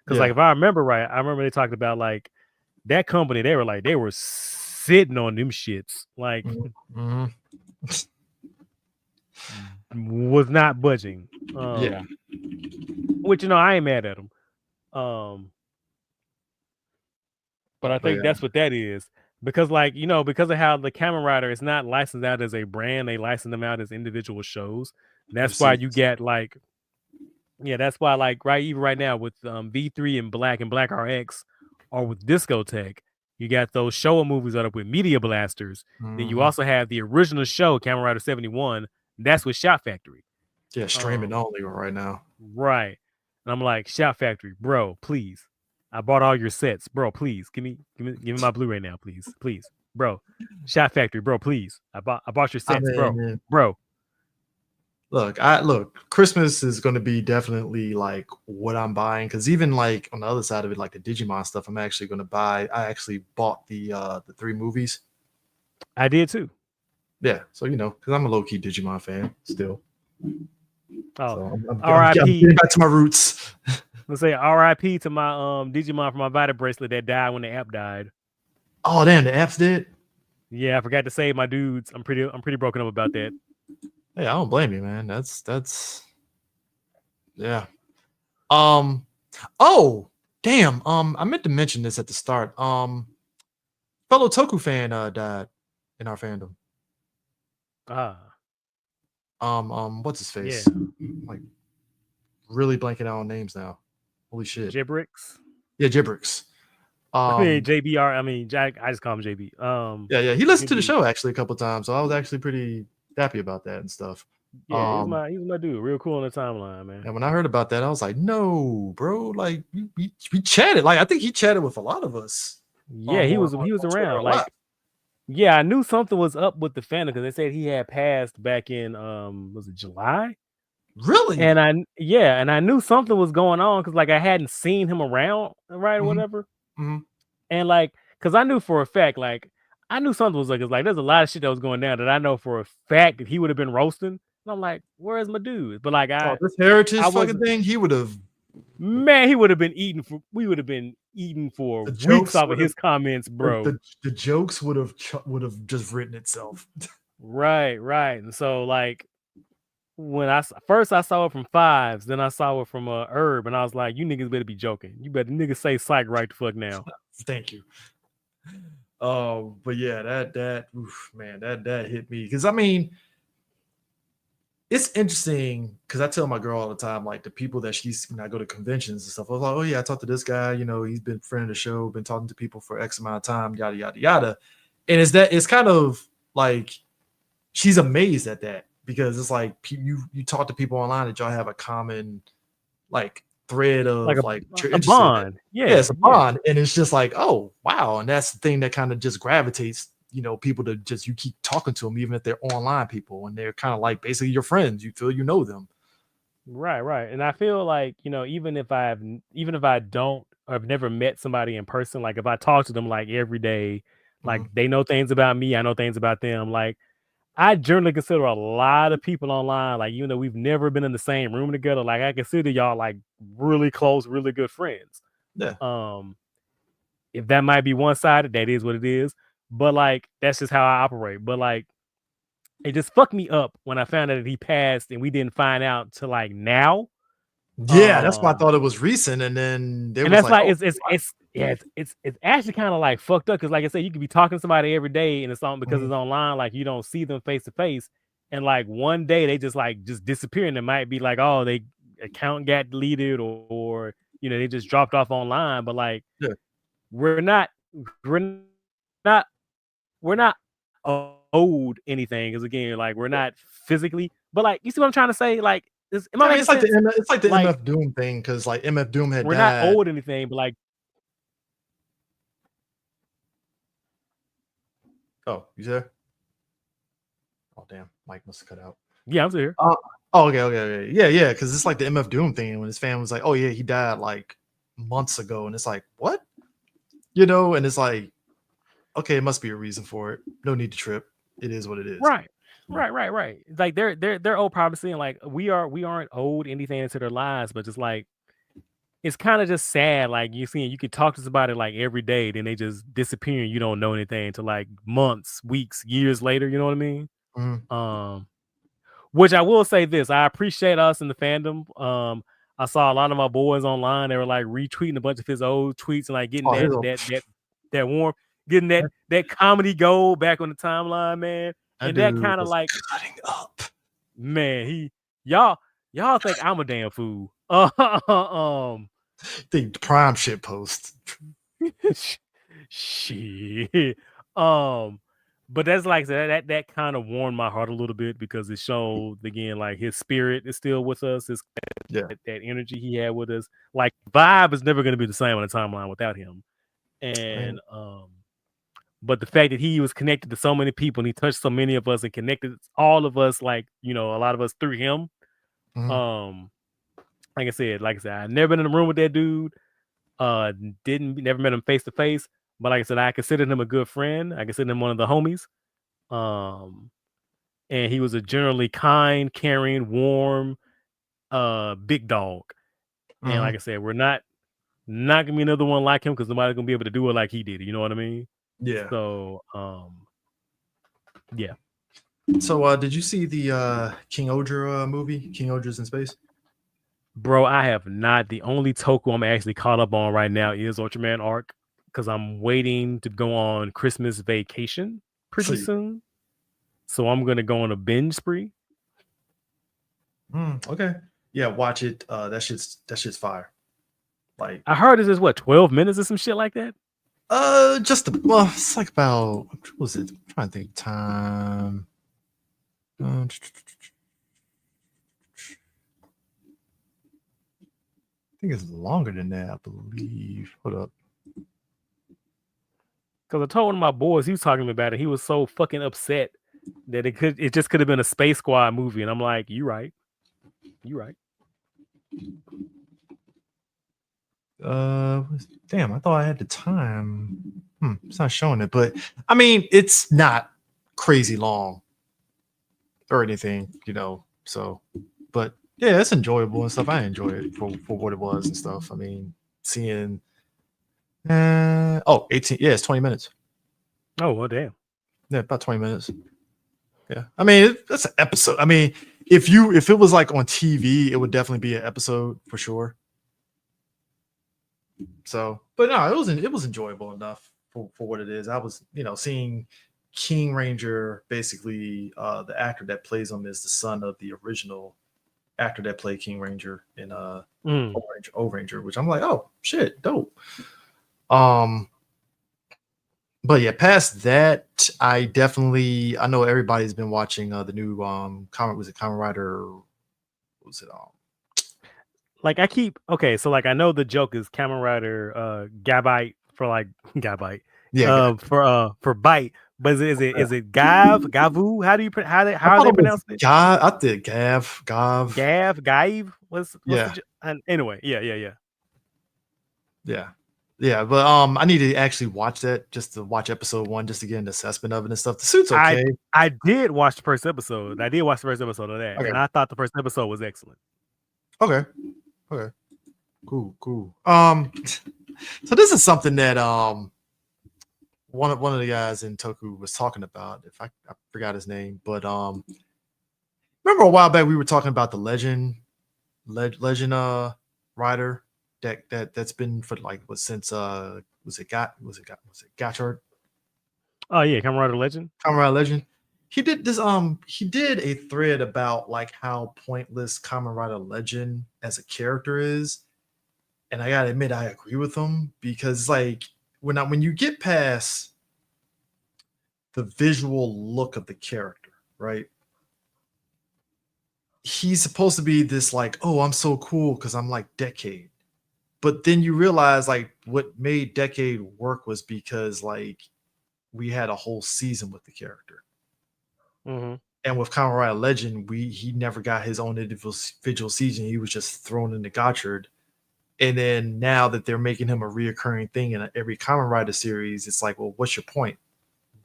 Because like if I remember right, I remember they talked about like that company. They were sitting on them shits, like was not budging. Which I ain't mad at them. But I think that's what that is. Because because of how the Kamen Rider is not licensed out as a brand, they license them out as individual shows. And that's why you get like, that's why like even right now with V3 and Black RX, or with Discotech, you got those Showa movies that are with Media Blasters. Then you also have the original show, Kamen Rider 71. That's with Shout Factory. Yeah, streaming only right now. Right. And I'm like, Shout Factory, bro, please. I bought all your sets, bro. Please give me my Blu-ray now, please, bro. Shout Factory, bro. Please, I bought your sets, bro. Look. Christmas is going to be definitely like what I'm buying, because even like on the other side of it, like the Digimon stuff, I'm actually going to buy. I actually bought the 3 movies. I did too. Yeah, so because I'm a low-key Digimon fan still. Oh, so I'm R.I.P. getting back to my roots. Let's say R.I.P. to my Digimon from my Vita bracelet that died when the app died. Oh damn, the app's dead. Yeah, I forgot to save my dudes. I'm pretty broken up about that. Hey, I don't blame you, man. That's yeah. Oh damn. I meant to mention this at the start. Fellow Toku fan died in our fandom. What's his face? Yeah. Like really blanking out on names now. Holy shit. Gibrix. Yeah, Gibrix. I mean JBR. I mean Jack. I just call him JB. Yeah. He listened to the show actually a couple of times, so I was actually pretty happy about that and stuff. Yeah, he's my dude. Real cool on the timeline, man. And when I heard about that, I was like, no, bro. Like we chatted. Like I think he chatted with a lot of us. Yeah, he was On Twitter around. a lot. Like, yeah, I knew something was up with the fandom because they said he had passed back in was it July? Really? And I knew something was going on because like I hadn't seen him around, right, or whatever. And like, because I knew for a fact, like I knew something was like, cause like there's a lot of shit that was going down that I know for a fact that he would have been roasting. And I'm like, where's my dude? But like this heritage fucking thing, he would have. Man, he would have been eating for. We would have been eating for weeks off of his comments, bro. The jokes would have just written itself. Right. And so like when I saw it from Fives, then I saw it from Herb, and I was like, you niggas better be joking. You better niggas say psych right the fuck now. Thank you. But yeah, that hit me because I mean, it's interesting because I tell my girl all the time, like the people that she's when I go to conventions and stuff. I was like, oh yeah, I talked to this guy. You know, he's been a friend of the show, been talking to people for X amount of time, yada yada yada. And it's kind of like she's amazed at that because it's like you talk to people online that y'all have a common like thread of like a bond. Yeah, it's a bond, and it's just like, oh wow, and that's the thing that kind of just gravitates, you know, people to just you keep talking to them even if they're online people and they're kind of like basically your friends. You feel you know them. Right. And I feel like, you know, even if I don't or I've never met somebody in person, like if I talk to them like every day, like they know things about me, I know things about them. Like I generally consider a lot of people online, like even though we've never been in the same room together, like I consider y'all like really close, really good friends. Yeah. If that might be one-sided, that is what it is. But like that's just how I operate. But like it just fucked me up when I found out that he passed and we didn't find out till like now. Yeah, that's why I thought it was recent, and then that's like it's actually kind of like fucked up because like I said, you could be talking to somebody every day and it's on because it's online, like you don't see them face to face, and like one day they just disappear, and it might be like, oh, they account got deleted or you know they just dropped off online, but like we're not owed anything because again, like we're not physically, but like you see what I'm trying to say, like. It's like the MF Doom thing because like MF Doom had we're died. Not owed anything, but like, oh, you there? Oh damn, Mike must have cut out. Yeah, I'm still here. Okay, yeah, because it's like the MF Doom thing when his family was like, oh yeah, he died like months ago, and it's like what, you know, and it's like, okay, it must be a reason for it. No need to trip. It is what it is. Right. It's like they're owed privacy, and like we aren't owed anything into their lives, but just like it's kind of just sad. Like you could talk to somebody like every day, then they just disappear, and you don't know anything until like months, weeks, years later. You know what I mean? Which I will say this: I appreciate us in the fandom. I saw a lot of my boys online. They were like retweeting a bunch of his old tweets and like getting that warm, getting that comedy gold back on the timeline, man. And that kind of like cutting up, man. Y'all think I'm a damn fool. The prime shit post. Shit. But that's like that kind of warmed my heart a little bit because it showed again like his spirit is still with us. That energy he had with us. Like vibe is never going to be the same on the timeline without him. And but the fact that he was connected to so many people and he touched so many of us and connected all of us, like, you know, a lot of us through him. Like I said, I've never been in a room with that dude. Never met him face to face. But like I said, I considered him a good friend. I considered him one of the homies. And he was a generally kind, caring, warm, big dog. And like I said, we're not gonna be another one like him because nobody's gonna be able to do it like he did. You know what I mean? Yeah. So, yeah. So, did you see the King Odra movie, King Odra's in Space? Bro, I have not. The only toku I'm actually caught up on right now is Ultraman Arc because I'm waiting to go on Christmas vacation pretty soon. So I'm gonna go on a binge spree. Okay. Yeah, watch it. That shit's fire. Like I heard this is what 12 minutes or some shit like that. It's like about what was it? I'm trying to think time. think it's longer than that, I believe. Hold up. Because I told one of my boys, he was talking to me about it. He was so fucking upset that it just could have been a Space Squad movie. And I'm like, you right. You right. Damn, I thought I had the time. It's not showing it, but I mean, it's not crazy long or anything, you know. So, but yeah, it's enjoyable and stuff. I enjoy it for what it was and stuff. I mean, seeing 18, yeah, it's 20 minutes. Oh, well, damn. Yeah, about 20 minutes. Yeah. I mean, that's an episode. I mean, if it was like on TV, it would definitely be an episode for sure. So, but no, it was enjoyable enough for what it is. I was, you know, seeing King Ranger, basically the actor that plays him is the son of the original actor that played King Ranger in Overanger, which I'm like, oh shit, dope. But yeah, past that, I know everybody's been watching the new Kamen Rider. What was it? Like so like I know the joke is Kamen Rider Gabite for like Gabite. Yeah, for bite. But is it Gavu? How are they pronouncing it? I did Gav. What's yeah. Anyway, yeah. Yeah, but I need to actually watch that, just to watch episode 1, just to get an assessment of it and stuff. The suit's okay. I did watch the first episode. I did watch the first episode of that, and I thought the first episode was excellent. Okay. Cool. So this is something that one of the guys in Toku was talking about. If I forgot his name, but remember a while back we were talking about the legend rider that's been for like since was it Gachard? Oh yeah, Kamen Rider Legend. Kamen Rider Legend. He did this. He did a thread about like how pointless Kamen Rider Legend as a character is, and I gotta admit I agree with him, because like when you get past the visual look of the character, right? He's supposed to be this like, oh, I'm so cool because I'm like Decade. But then you realize like what made Decade work was because like we had a whole season with the character. Mm-hmm. And with Kamen Rider Legend, he never got his own individual season. He was just thrown into Gotchard. And then now that they're making him a reoccurring thing in every Kamen Rider series, it's like, well, what's your point?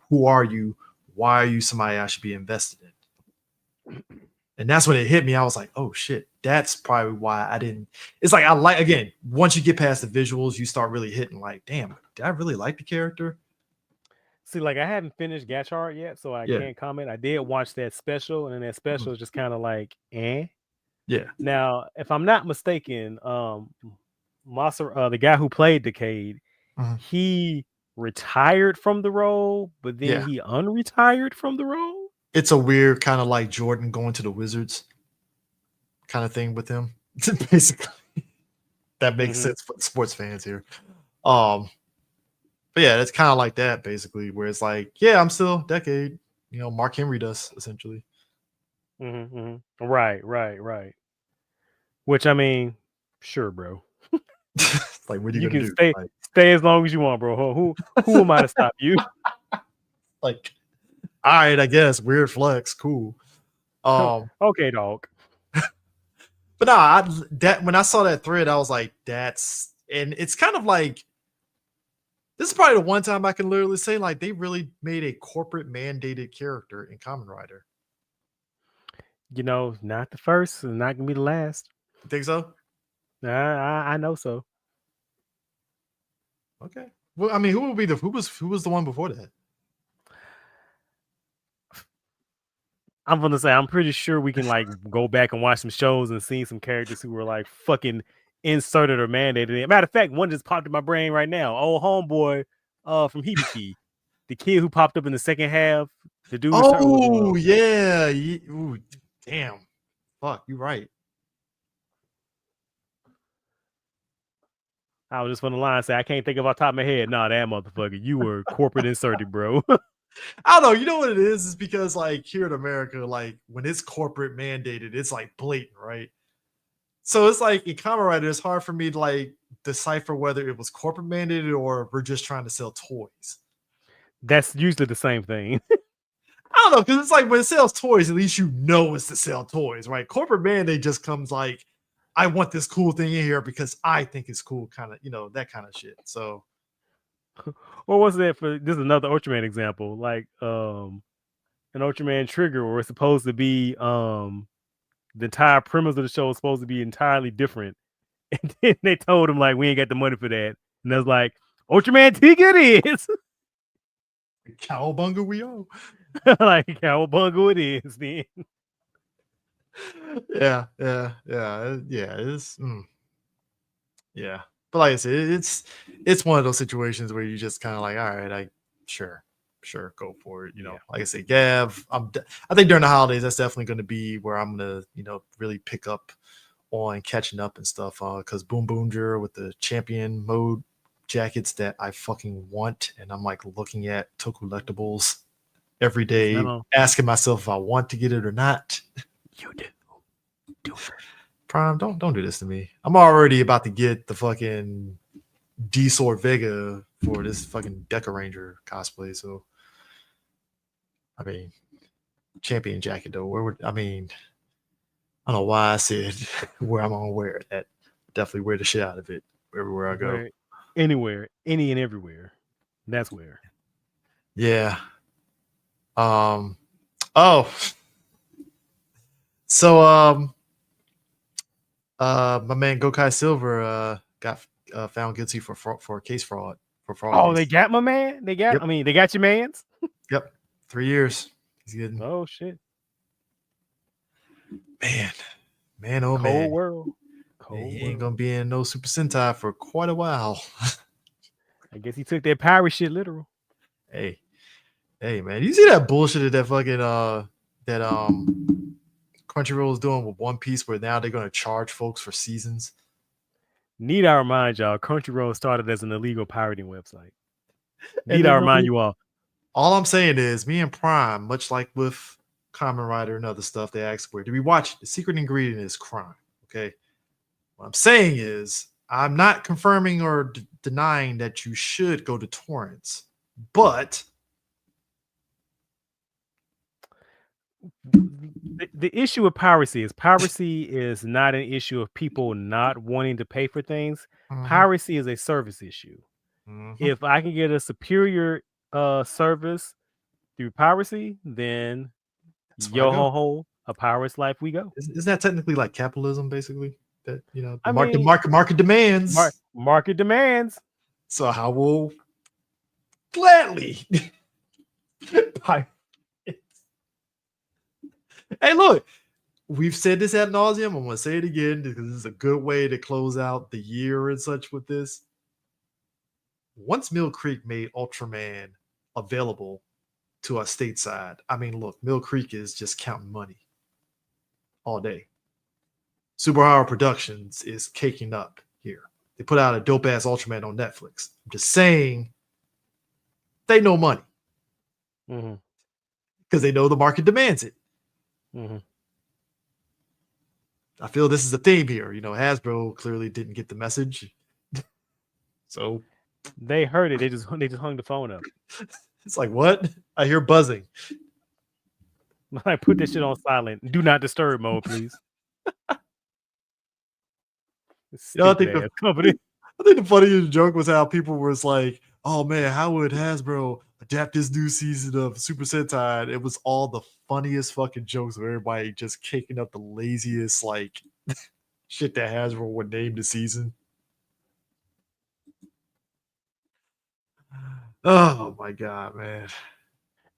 Who are you? Why are you somebody I should be invested in? And that's when it hit me. I was like, oh shit, that's probably why I didn't. It's like, again, once you get past the visuals, you start really hitting like, damn, did I really like the character? See, like I haven't finished Gachard yet, so I can't comment. I did watch that special, and that special is just kind of like, eh. Yeah. Now, if I'm not mistaken, the guy who played Decade, he retired from the role, but then he unretired from the role. It's a weird kind of like Jordan going to the Wizards kind of thing with him. Basically, that makes sense for sports fans here. But yeah, it's kind of like that basically, where it's like, yeah, I'm still Decade. You know, Mark Henry does essentially. Right. Which I mean, sure, bro. Like, what are you can do? Stay as long as you want, bro. Who am I to stop you? Like, all right, I guess. Weird flex, cool. Okay, dog. But no, when I saw that thread, I was like, and it's kind of like, this is probably the one time I can literally say like they really made a corporate mandated character in Kamen Rider. You know, not the first, and not gonna be the last. You think so? I know so. Okay. Well, I mean, who was the one before that? I'm gonna say I'm pretty sure we can like go back and watch some shows and see some characters who were like fucking inserted or mandated. Matter of fact, one just popped in my brain right now. Old homeboy from Hibiki, the kid who popped up in the second half. The dude. Oh yeah. Ooh, damn. Fuck, you're right. I was just on the line say I can't think of off the top of my head. Nah, that motherfucker, you were corporate inserted, bro. I don't know. You know what it is? It's because like here in America, like when it's corporate mandated, it's like blatant, right? So it's like in Kamen Rider, it's hard for me to like decipher whether it was corporate mandated or we're just trying to sell toys. That's usually the same thing. I don't know, because it's like when it sells toys, at least you know it's to sell toys, right? Corporate mandate just comes like, I want this cool thing in here because I think it's cool, kind of, that kind of shit. So, What was that for? This is another Ultraman example, like an Ultraman Trigger, where it's supposed to be the entire premise of the show is supposed to be entirely different, and then they told him like we ain't got the money for that, and I was like, Ultraman Tiga it is. Cowabunga we owe. Like Cowabunga it is then. Yeah. It's yeah. But like I said, it's one of those situations where you just kind of like, all right, sure, go for it. Like I said, Gav, I think during the holidays, that's definitely going to be where I'm gonna, really pick up on catching up and stuff. Because Boom Boonger with the champion mode jackets that I fucking want, and I'm like looking at Toku Collectibles every day, asking myself if I want to get it or not. You do it. Prime, don't do this to me. I'm already about to get the fucking D-Sword Vega for this fucking Deca Ranger cosplay. So, I mean, champion jacket though. I don't know why I said where I'm gonna wear it at. Definitely wear the shit out of it everywhere I go. Anywhere, any and everywhere. That's where. Yeah. Oh. So my man Gokai Silver got found guilty for case fraud. Oh, they got my man. They got. Yep. They got your man's. Yep, 3 years. He's getting. Oh shit. Man, oh Cold man. World. He ain't gonna be in no Super Sentai for quite a while. I guess he took that pirate shit literal. Hey, man, you see that bullshit that fucking that Crunchyroll is doing with One Piece, where now they're gonna charge folks for seasons? Need I remind y'all, Crunchyroll started as an illegal pirating website. Need I remind you all? All I'm saying is, me and Prime, much like with Kamen Rider and other stuff, they ask where do we watch it? The secret ingredient is crime. Okay. What I'm saying is, I'm not confirming or denying that you should go to torrents, but the issue with piracy is not an issue of people not wanting to pay for things. Piracy is a service issue. If I can get a superior service through piracy, then yo ho ho, a pirate's life we go. Isn't that technically like capitalism, basically? That market demands. Market demands. So I will gladly buy. Hey, look, we've said this ad nauseum. I'm gonna say it again because this is a good way to close out the year and such with this. Once Mill Creek made Ultraman available to us stateside, look, Mill Creek is just counting money all day. Super Horror Productions is caking up here. They put out a dope ass Ultraman on Netflix. I'm just saying they know money because they know the market demands it. I feel this is a theme here. Hasbro clearly didn't get the message, so they heard it. They just hung the phone up. It's like, what? I hear buzzing. I put this shit on silent. Do not disturb mode, please. I think the funniest joke was how people was like, oh man, how would Hasbro adapt this new season of Super Sentai? It was all the funniest fucking jokes of everybody just kicking up the laziest like shit that Hasbro would name the season. Oh my god, man.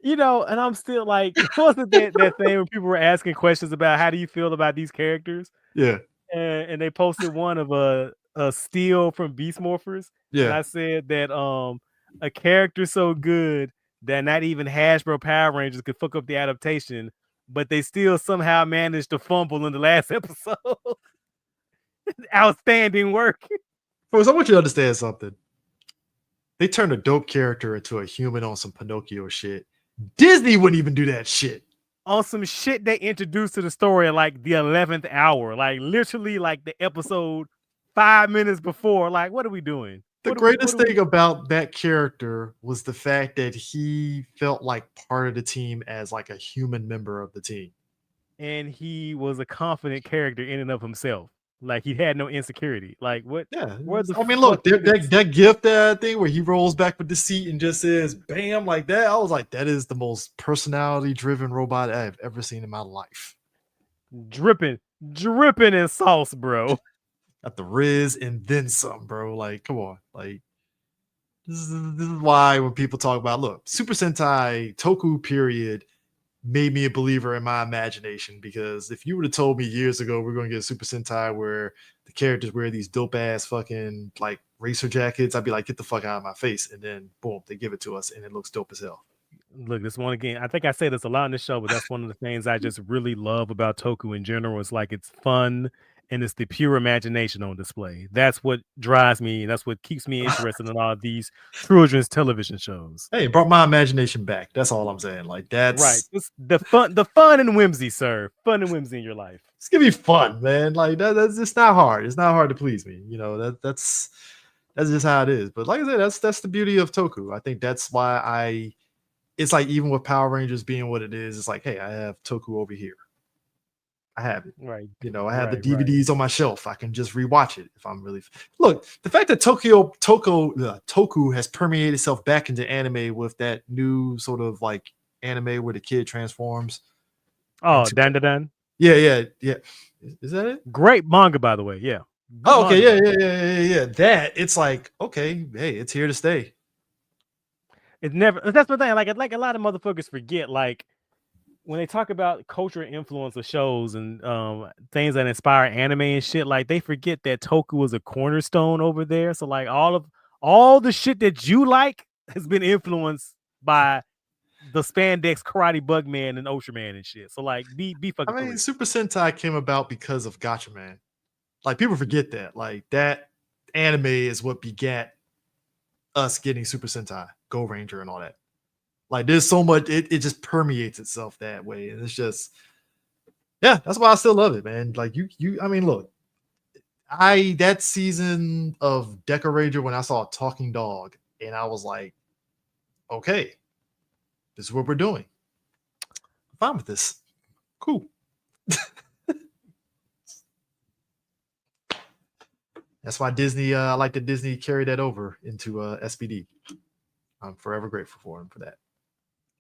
And I'm still like, wasn't that thing when people were asking questions about how do you feel about these characters? Yeah. And they posted one of a Steel from Beast Morphers. Yeah. And I said that a character so good that not even Hasbro Power Rangers could fuck up the adaptation, but they still somehow managed to fumble in the last episode. Outstanding work. Folks, I want you to understand something. They turned a dope character into a human on some Pinocchio shit. Disney wouldn't even do that shit. on some shit they introduced to the story at like the 11th hour, like literally like the episode 5 minutes before. Like, what are we doing? The greatest thing about that character was the fact that he felt like part of the team as like a human member of the team. And he was a confident character in and of himself. Like he had no insecurity. Like what? Yeah, I mean, look, that gift thing where he rolls back with the seat and just says "bam" like that. I was like, that is the most personality-driven robot I've ever seen in my life. Dripping in sauce, bro. Got the Riz and then some, bro. Like, come on, like this is why when people talk about Super Sentai Toku period made me a believer in my imagination, because if you would have told me years ago we're going to get a Super Sentai where the characters wear these dope ass fucking like racer jackets, I'd be like, get the fuck out of my face. And then boom, they give it to us and it looks dope as hell. Look, this one again, I think I say this a lot in the show, but that's one of the things I just really love about Toku in general. It's like it's fun and it's the pure imagination on display. That's what drives me. That's what keeps me interested in all of these children's television shows. Hey, it brought my imagination back. That's all I'm saying. Like, that's right. It's the fun and whimsy, sir. Fun and whimsy in your life. It's gonna be fun, man. Like that's it's not hard. It's not hard to please me. You know, that's just how it is. But like I said, that's the beauty of Toku. I think that's why it's like, even with Power Rangers being what it is, it's like, hey, I have Toku over here. I have it. Right. You know, I have the DVDs on my shelf. I can just rewatch it if I'm really look. The fact that Toku has permeated itself back into anime with that new sort of like anime where the kid transforms. Oh, Dan. Yeah. Is that it? Great manga, by the way. Yeah. Oh, okay. Yeah. That it's like, okay, hey, it's here to stay. It never. That's the thing. Like a lot of motherfuckers forget. Like when they talk about culture and influence of shows and things that inspire anime and shit, like they forget that Toku was a cornerstone over there. So like all the shit that you like has been influenced by the spandex karate bug man and Osher man and shit. So like be fucking. I mean, Super Sentai came about because of Gotcha Man. Like people forget that. Like that anime is what begat us getting Super Sentai, Go Ranger, and all that. Like there's so much, it just permeates itself that way, and it's just, yeah, that's why I still love it, man. Like I mean, look, that season of Deca Ranger when I saw a talking dog, and I was like, okay, this is what we're doing. I'm fine with this. Cool. That's why Disney, I like that Disney carried that over into SPD. I'm forever grateful for him for that.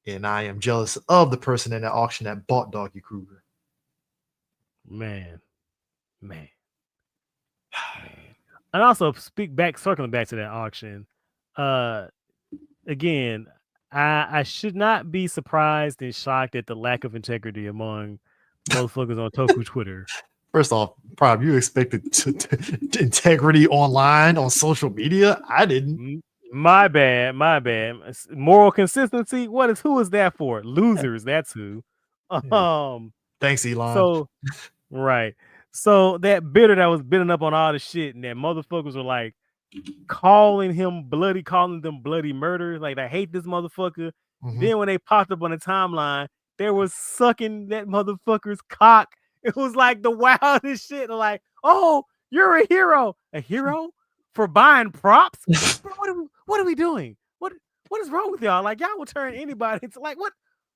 And I am jealous of the person in that auction that bought Doggy Kruger. Man. And also circling back to that auction. Again, I should not be surprised and shocked at the lack of integrity among motherfuckers on Toku Twitter. First off, Prob, you expected integrity online on social media? I didn't. My bad. Moral consistency. Who is that for? Losers. That's who. Thanks, Elon. So, right. So that bidder that was bidding up on all the shit, and that motherfuckers were like calling them bloody murder. Like, I hate this motherfucker. Mm-hmm. Then when they popped up on the timeline, they were sucking that motherfucker's cock. It was like the wildest shit. They're like, oh, you're a hero. A hero? For buying props? Bro, what are we doing? What is wrong with y'all? Like, y'all will turn anybody into like, what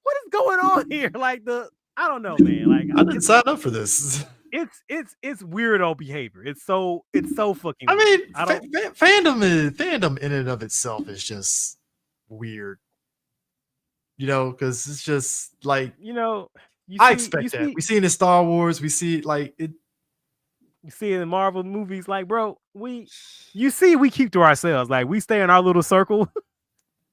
is going on here? Like I don't know, man. Like I didn't sign up for this. It's weirdo behavior. It's so fucking I mean, fandom in and of itself is just weird. You know, because it's just like, I expect that. We see it in Star Wars. We see it like it. You see it in Marvel movies, like, bro, we keep to ourselves. Like, we stay in our little circle.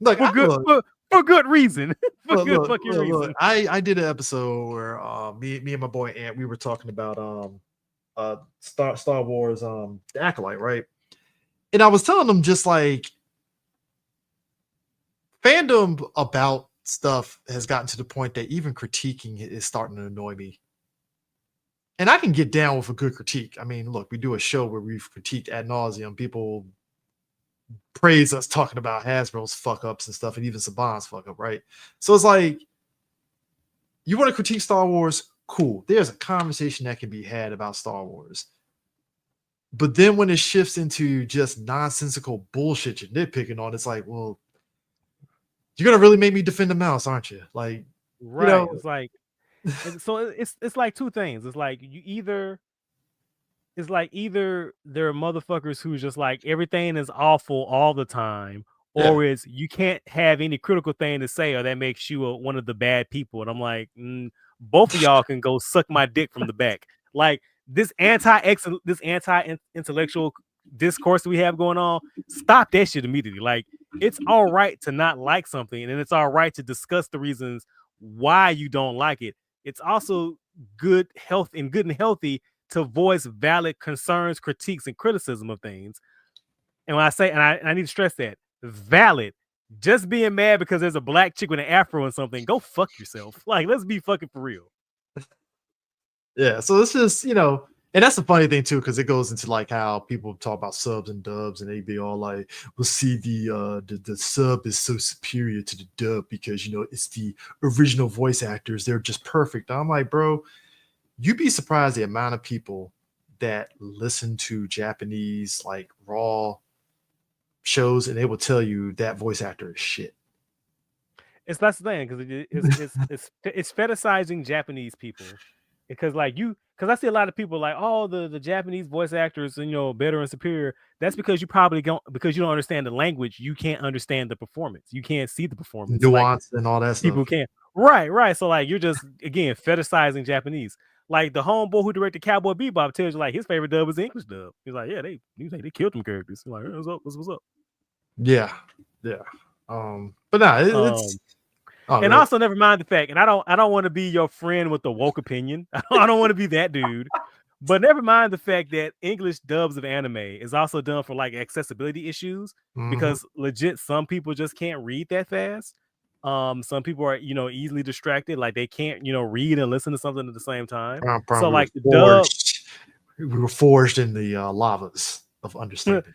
Look, for good reason. Reason. I did an episode where me and my boy Ant, we were talking about Star Wars the Acolyte, right? And I was telling them just like fandom about stuff has gotten to the point that even critiquing it is starting to annoy me. And I can get down with a good critique. I mean, look, we do a show where we've critiqued ad nauseum. People praise us talking about Hasbro's fuck ups and stuff, and even Saban's fuck up, right? So it's like You want to critique Star Wars? Cool. There's a conversation that can be had about Star Wars. But then when it shifts into just nonsensical bullshit you're nitpicking on, it's like, well, you're gonna really make me defend the mouse, aren't you? Like, right. It's like, so it's like two things. It's like either there are motherfuckers who's just like everything is awful all the time, or is you can't have any critical thing to say, or that makes you one of the bad people. And I'm like, both of y'all can go suck my dick from the back. Like this anti-intellectual discourse we have going on, stop that shit immediately. Like it's all right to not like something, and it's all right to discuss the reasons why you don't like it. It's also good and healthy to voice valid concerns, critiques, and criticism of things. And when I say, and I need to stress that, valid, just being mad because there's a black chick with an afro and something, go fuck yourself. Like, let's be fucking for real. Yeah, so it's just, and that's the funny thing too, because it goes into like how people talk about subs and dubs, and they be all like, "Well, see, the sub is so superior to the dub because it's the original voice actors; they're just perfect." I'm like, bro, you'd be surprised the amount of people that listen to Japanese like raw shows, and they will tell you that voice actor is shit. That's the thing, because it's fetishizing Japanese people. Because I see a lot of people like, oh, the Japanese voice actors, better and superior. That's because you because you don't understand the language, you can't understand the performance. You can't see the performance. Nuance and all that stuff. People can't. Right. So like you're just again fetishizing Japanese. Like the homeboy who directed Cowboy Bebop tells you like his favorite dub was the English dub. He's like, yeah, they killed them characters. He's like, what's up? What's up? Yeah. But nah, it's and also never mind the fact, and I don't want to be your friend with the woke opinion. I don't want to be that dude. But never mind the fact that English dubs of anime is also done for like accessibility issues, because legit some people just can't read that fast. Some people are easily distracted, like they can't read and listen to something at the same time. So like the dub, we were forged in the lavas of understanding.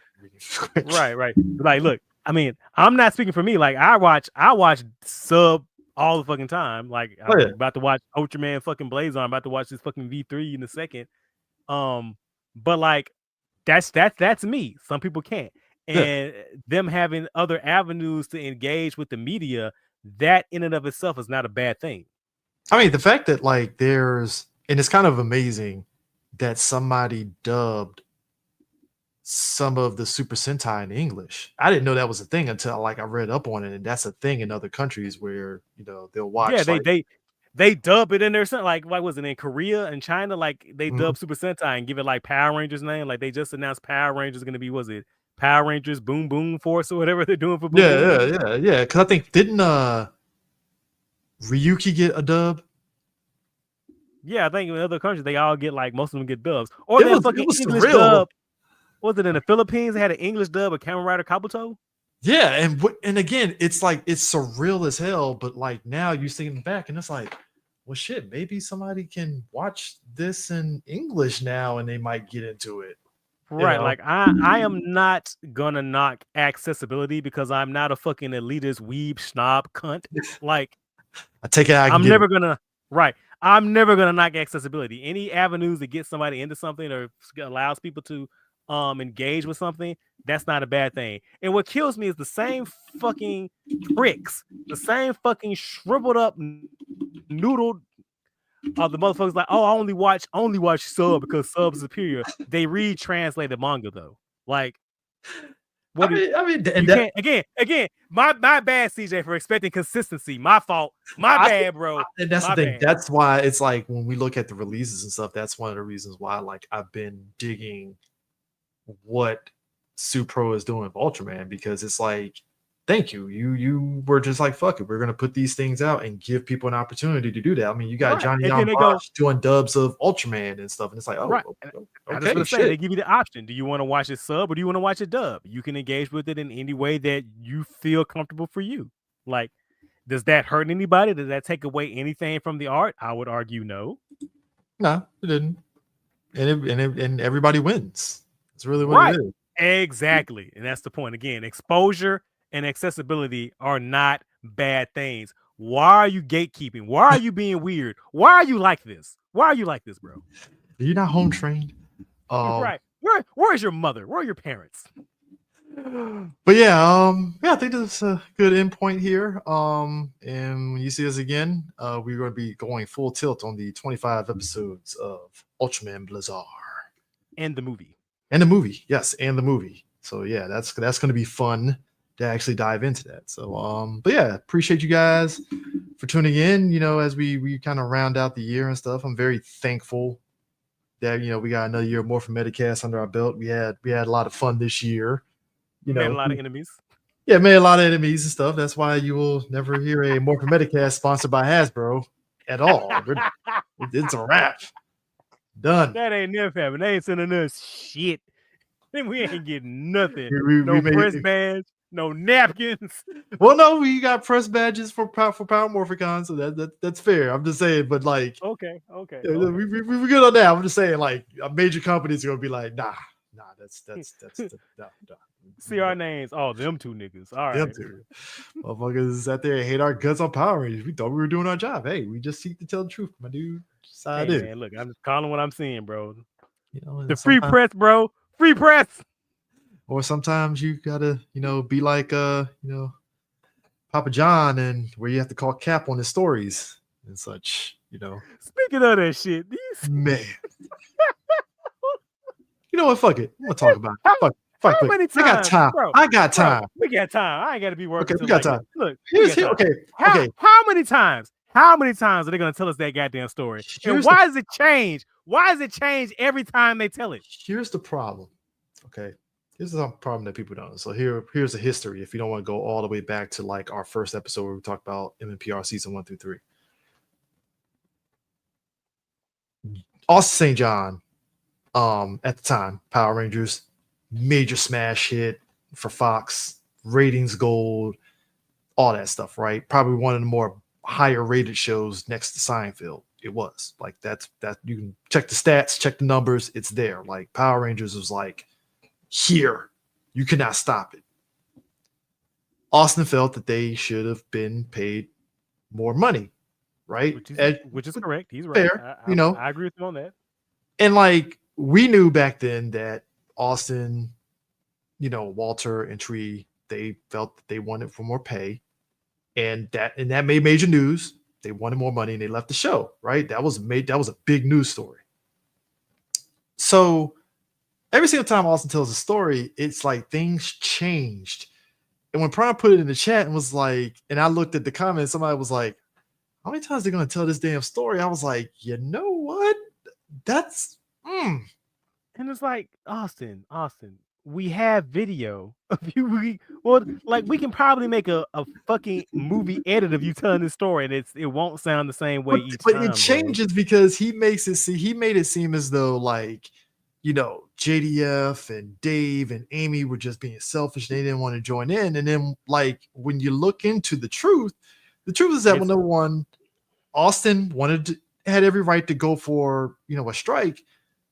right. Like, look, I mean, I'm not speaking for me. Like I watch sub all the fucking time. Like I'm about to watch Ultraman fucking Blaze on. I'm about to watch this fucking V3 in a second. But like that's me. Some people can't. And them having other avenues to engage with the media, that in and of itself is not a bad thing. I mean, the fact that like and it's kind of amazing that somebody dubbed some of the Super Sentai in English. I didn't know that was a thing until like I read up on it, and that's a thing in other countries where they'll watch. Yeah, they dub it in there. Like was it in Korea and China? Like they dub Super Sentai and give it like Power Rangers name. Like they just announced Power Rangers going to be, was it Power Rangers Boom Boom Force or whatever they're doing for Boom Boom? Yeah. Because I think didn't Ryuki get a dub? Yeah, I think in other countries they all get like most of them get dubs. Or it was English surreal. Dub. Was it in the Philippines? They had an English dub of Kamen Rider Kabuto. Yeah, and again, it's like it's surreal as hell. But like now you thinking back, and it's like, well, shit, maybe somebody can watch this in English now, and they might get into it. Right, like I am not gonna knock accessibility because I'm not a fucking elitist weeb snob cunt. Like I take it. I'm never gonna knock accessibility. Any avenues that get somebody into something or allows people to engage with something, that's not a bad thing. And what kills me is the same fucking pricks, the same fucking shriveled up noodled of the motherfuckers like, oh, I only watch sub because sub is superior. They read translated manga though. Like what again, my bad, CJ, for expecting consistency. My fault. Bad, bro. And that's the thing. That's why it's like when we look at the releases and stuff, that's one of the reasons why like I've been digging what Supro is doing with Ultraman, because it's like, thank you. You were just like, fuck it, we're gonna put these things out and give people an opportunity to do that. I mean, you got Johnny Young doing dubs of Ultraman and stuff, and it's like, oh, okay, they give you the option. Do you want to watch it sub or do you want to watch it dub? You can engage with it in any way that you feel comfortable for you. Like, does that hurt anybody? Does that take away anything from the art? I would argue no. No, it didn't. And everybody wins. It's really what it is. Exactly. And that's the point. Again, exposure and accessibility are not bad things. Why are you gatekeeping? Why are you being weird? Why are you like this? Why are you like this, bro? You're not home trained. Right. Where's your mother? Where are your parents? But yeah, I think that's a good end point here. And when you see us again, we're going to be going full tilt on the 25 episodes of Ultraman Blizzard and the movie. And the movie, yes, and the movie. So yeah, that's going to be fun to actually dive into that. So but yeah, appreciate you guys for tuning in. You know, as we kind of round out the year and stuff, I'm very thankful that we got another year of Morphin Metacast under our belt. We had a lot of fun this year. Made a lot of enemies. Yeah, made a lot of enemies and stuff. That's why you will never hear a Morphin Metacast sponsored by Hasbro at all. It's a wrap. Done. That ain't never happened. They ain't sending us shit. We ain't getting nothing. We press badge, no napkins. Well, no, we got press badges for Power Morphicon, so that's fair. I'm just saying, but like, okay. We're good on that. I'm just saying, like, a major company's gonna be like, nah, that's no. See our names. Oh, them two niggas. All right. Them two. Motherfuckers sat there and hate our guts on Power Rangers. We thought we were doing our job. Hey, we just seek to tell the truth, my dude. Hey, man, look, I'm just calling what I'm seeing, bro. The free press, bro. Free press. Or sometimes you gotta, be like Papa John, and where you have to call cap on his stories and such, Speaking of that shit, man. You know what? Fuck it. I'm gonna talk about it. Fuck how many times? I got time. Bro, I got time. Bro, we got time. I ain't gotta be working. Okay, we got time. Look, okay. How many times? How many times are they gonna tell us that goddamn story? And why does it change? Why does it change every time they tell it? Here's the problem. Okay. This is a problem that people don't know. So here's a history. If you don't want to go all the way back to like our first episode where we talked about MMPR season 1 through 3. Austin St. John, at the time, Power Rangers, major smash hit for Fox, ratings gold, all that stuff, right? Probably one of the more higher rated shows next to Seinfeld. It was like that you can check the stats, check the numbers, it's there. Like Power Rangers was like, here, you cannot stop it. Austin felt that they should have been paid more money, right? Which is correct. He's right. Fair, I agree with him on that. And like we knew back then that Austin, Walter and Tree, they felt that they wanted for more pay, and that made major news. They wanted more money and they left the show, right? That was a big news story. So every single time Austin tells a story, it's like things changed. And when Prime put it in the chat and was like, and I looked at the comments, somebody was like, how many times are they going to tell this damn story? I was like, you know what? That's And it's like, Austin, we have video of you. We can probably make a fucking movie edit of you telling this story, and it won't sound the same way each time. But it changes because he made it seem as though like, JDF and Dave and Amy were just being selfish. They didn't want to join in. And then like when you look into the truth is that when number one, Austin had every right to go for, a strike.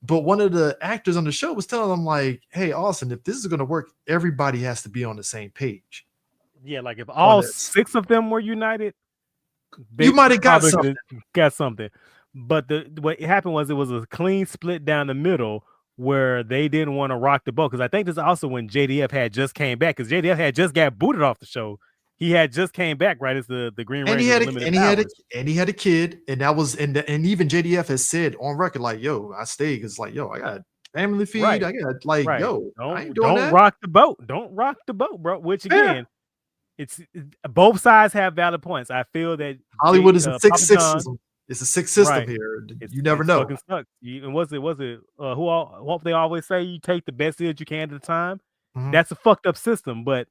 But one of the actors on the show was telling them like, hey, Austin, if this is going to work, everybody has to be on the same page. Yeah. Like if all 6 of them were united, you might have got something. But what happened was it was a clean split down the middle where they didn't want to rock the boat. Because I think this is also when JDF had just came back, because JDF had just got booted off the show. He had just came back right as the Green Ranger. And he had a kid, and that was and even JDF has said on record like, yo, I stayed because like, yo, I got family feed. Right. I got like, yo, don't rock the boat. Don't rock the boat, bro. Which again, it's both sides have valid points. I feel that Hollywood is a 6-6 system. It's a 6 system here. You never know. And was it who they always say you take the best that you can at the time? Mm-hmm. That's a fucked up system, but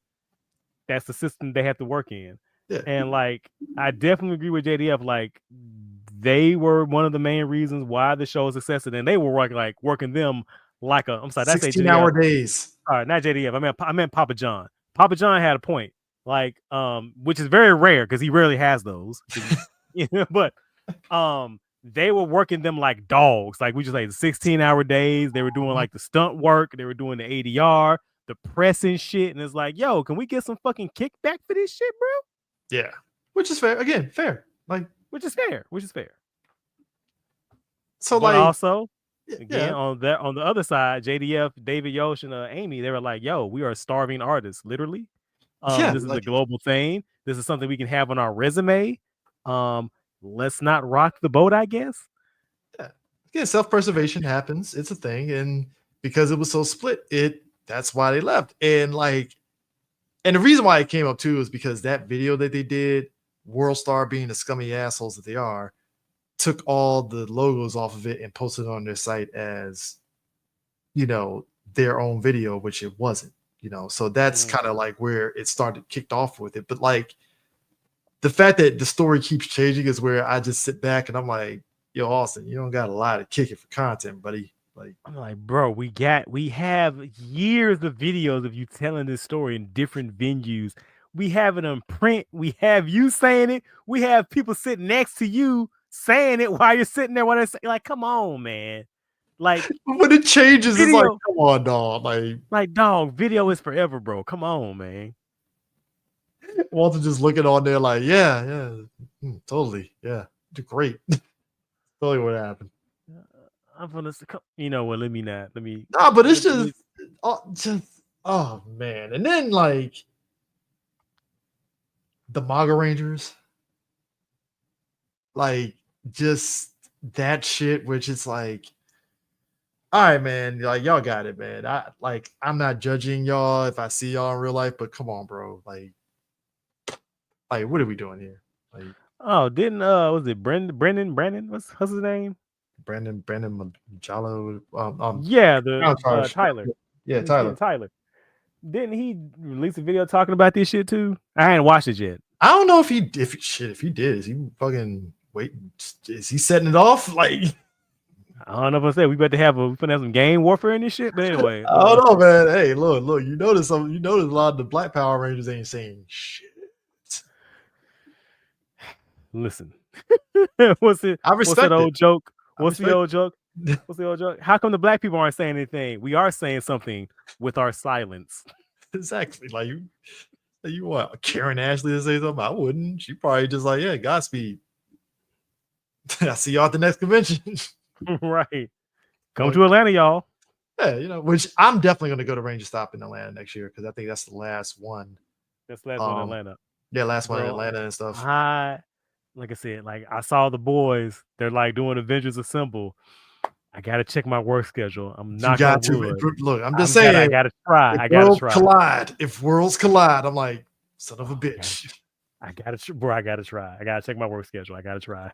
that's the system they have to work in. Yeah. And like I definitely agree with JDF. Like they were one of the main reasons why the show is successful, and they were working them like a 16-hour days. All right, not JDF. I meant Papa John. Papa John had a point. Like which is very rare because he rarely has those. But they were working them like dogs. Like we just like 16-hour days. They were doing like the stunt work. They were doing the ADR, the pressing shit. And it's like, yo, can we get some fucking kickback for this shit, bro? Yeah. which is fair. Again, fair. Like, which is fair. so but like, also, again, yeah, on the other side, JDF, David Yosh, and Amy, they were like, "Yo, we are starving artists, literally. yeah, This is a like, global thing. This is something we can have on our resume. Let's not rock the boat, I guess." yeah. Again, self-preservation happens. It's a thing, and because it was so split, that's why they left. And like, and the reason why it came up too is because that video that they did, World Star being the scummy assholes that they are, took all the logos off of it and posted it on their site as, their own video, which it wasn't, so that's kind of like where it started kicked off with it. But like, the fact that the story keeps changing is where I just sit back and I'm like, yo, Austin, you don't got a lot of kicking for content, buddy. Like, I'm like, bro, we have years of videos of you telling this story in different venues. We have it on print. We have you saying it. We have people sitting next to you saying it while you're sitting there. While they're like, come on, man. Like, when it changes, video, it's like, come on, dog. Like, dog, video is forever, bro. Come on, man. Walter just looking on there like, yeah, totally, yeah, great. Totally what happened. I'm gonna, you know what? Let me. Nah, but it's just, oh man, and then like the MAGA Rangers, like just that shit, which is like, all right, man, like y'all got it, man. I'm not judging y'all if I see y'all in real life, but come on, bro, like what are we doing here? Like, oh, didn't was it Brendan? What's his name? Brandon Majalo. Yeah, the Tyler. Yeah, Tyler. Tyler. Didn't he release a video talking about this shit too? I hadn't watched it yet. I don't know if he did. Is he fucking waiting? Is he setting it off? Like, I don't know if I said we better have some game warfare in this shit. But anyway, I don't know, man. Hey, look. You notice a lot of the Black Power Rangers ain't saying shit. Listen, what's that old joke? What's the old joke? How come the black people aren't saying anything? We are saying something with our silence. Exactly. Like, you want Karen Ashley to say something? I wouldn't. She probably just like, yeah, Godspeed. I see y'all at the next convention. Right. Come to Atlanta, y'all. Yeah, which I'm definitely going to go to Ranger Stop in Atlanta next year because I think that's the last one. That's the last one in Atlanta. Yeah, last one in Atlanta and stuff. Like I said, like I saw the boys. They're like doing Avengers Assemble. I gotta check my work schedule. I'm not gonna look. I'm just saying. I gotta try. I gotta try. If worlds collide, I'm like, son of a bitch. I gotta try. I gotta check my work schedule. I gotta try.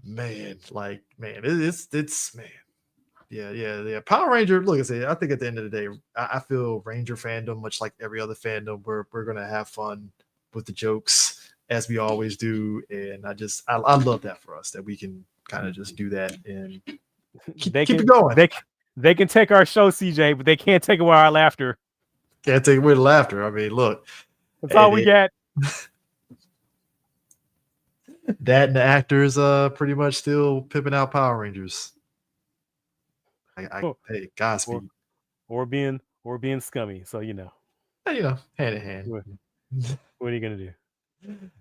Man, it's man. Yeah. Power Ranger. Look, I say, I think at the end of the day, I feel Ranger fandom, much like every other fandom, we're gonna have fun with the jokes as we always do, and I love that for us that we can kind of just do that and keep it going. They can take our show, CJ, but they can't take away our laughter. Can't take away the laughter. I mean, look, that's all we got. That and the actors pretty much still pimping out Power Rangers. Hey, Godspeed. Or being scummy. So hand in hand. What are you gonna do?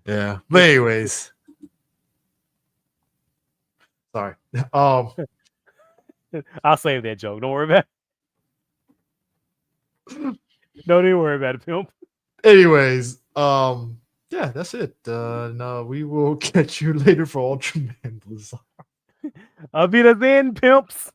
Yeah. But anyways. Sorry. I'll save that joke. Don't worry about it. Don't even worry about it, pimp. Anyways, yeah, that's it. No, we will catch you later for Ultraman Blizzard. I'll be the then, pimps.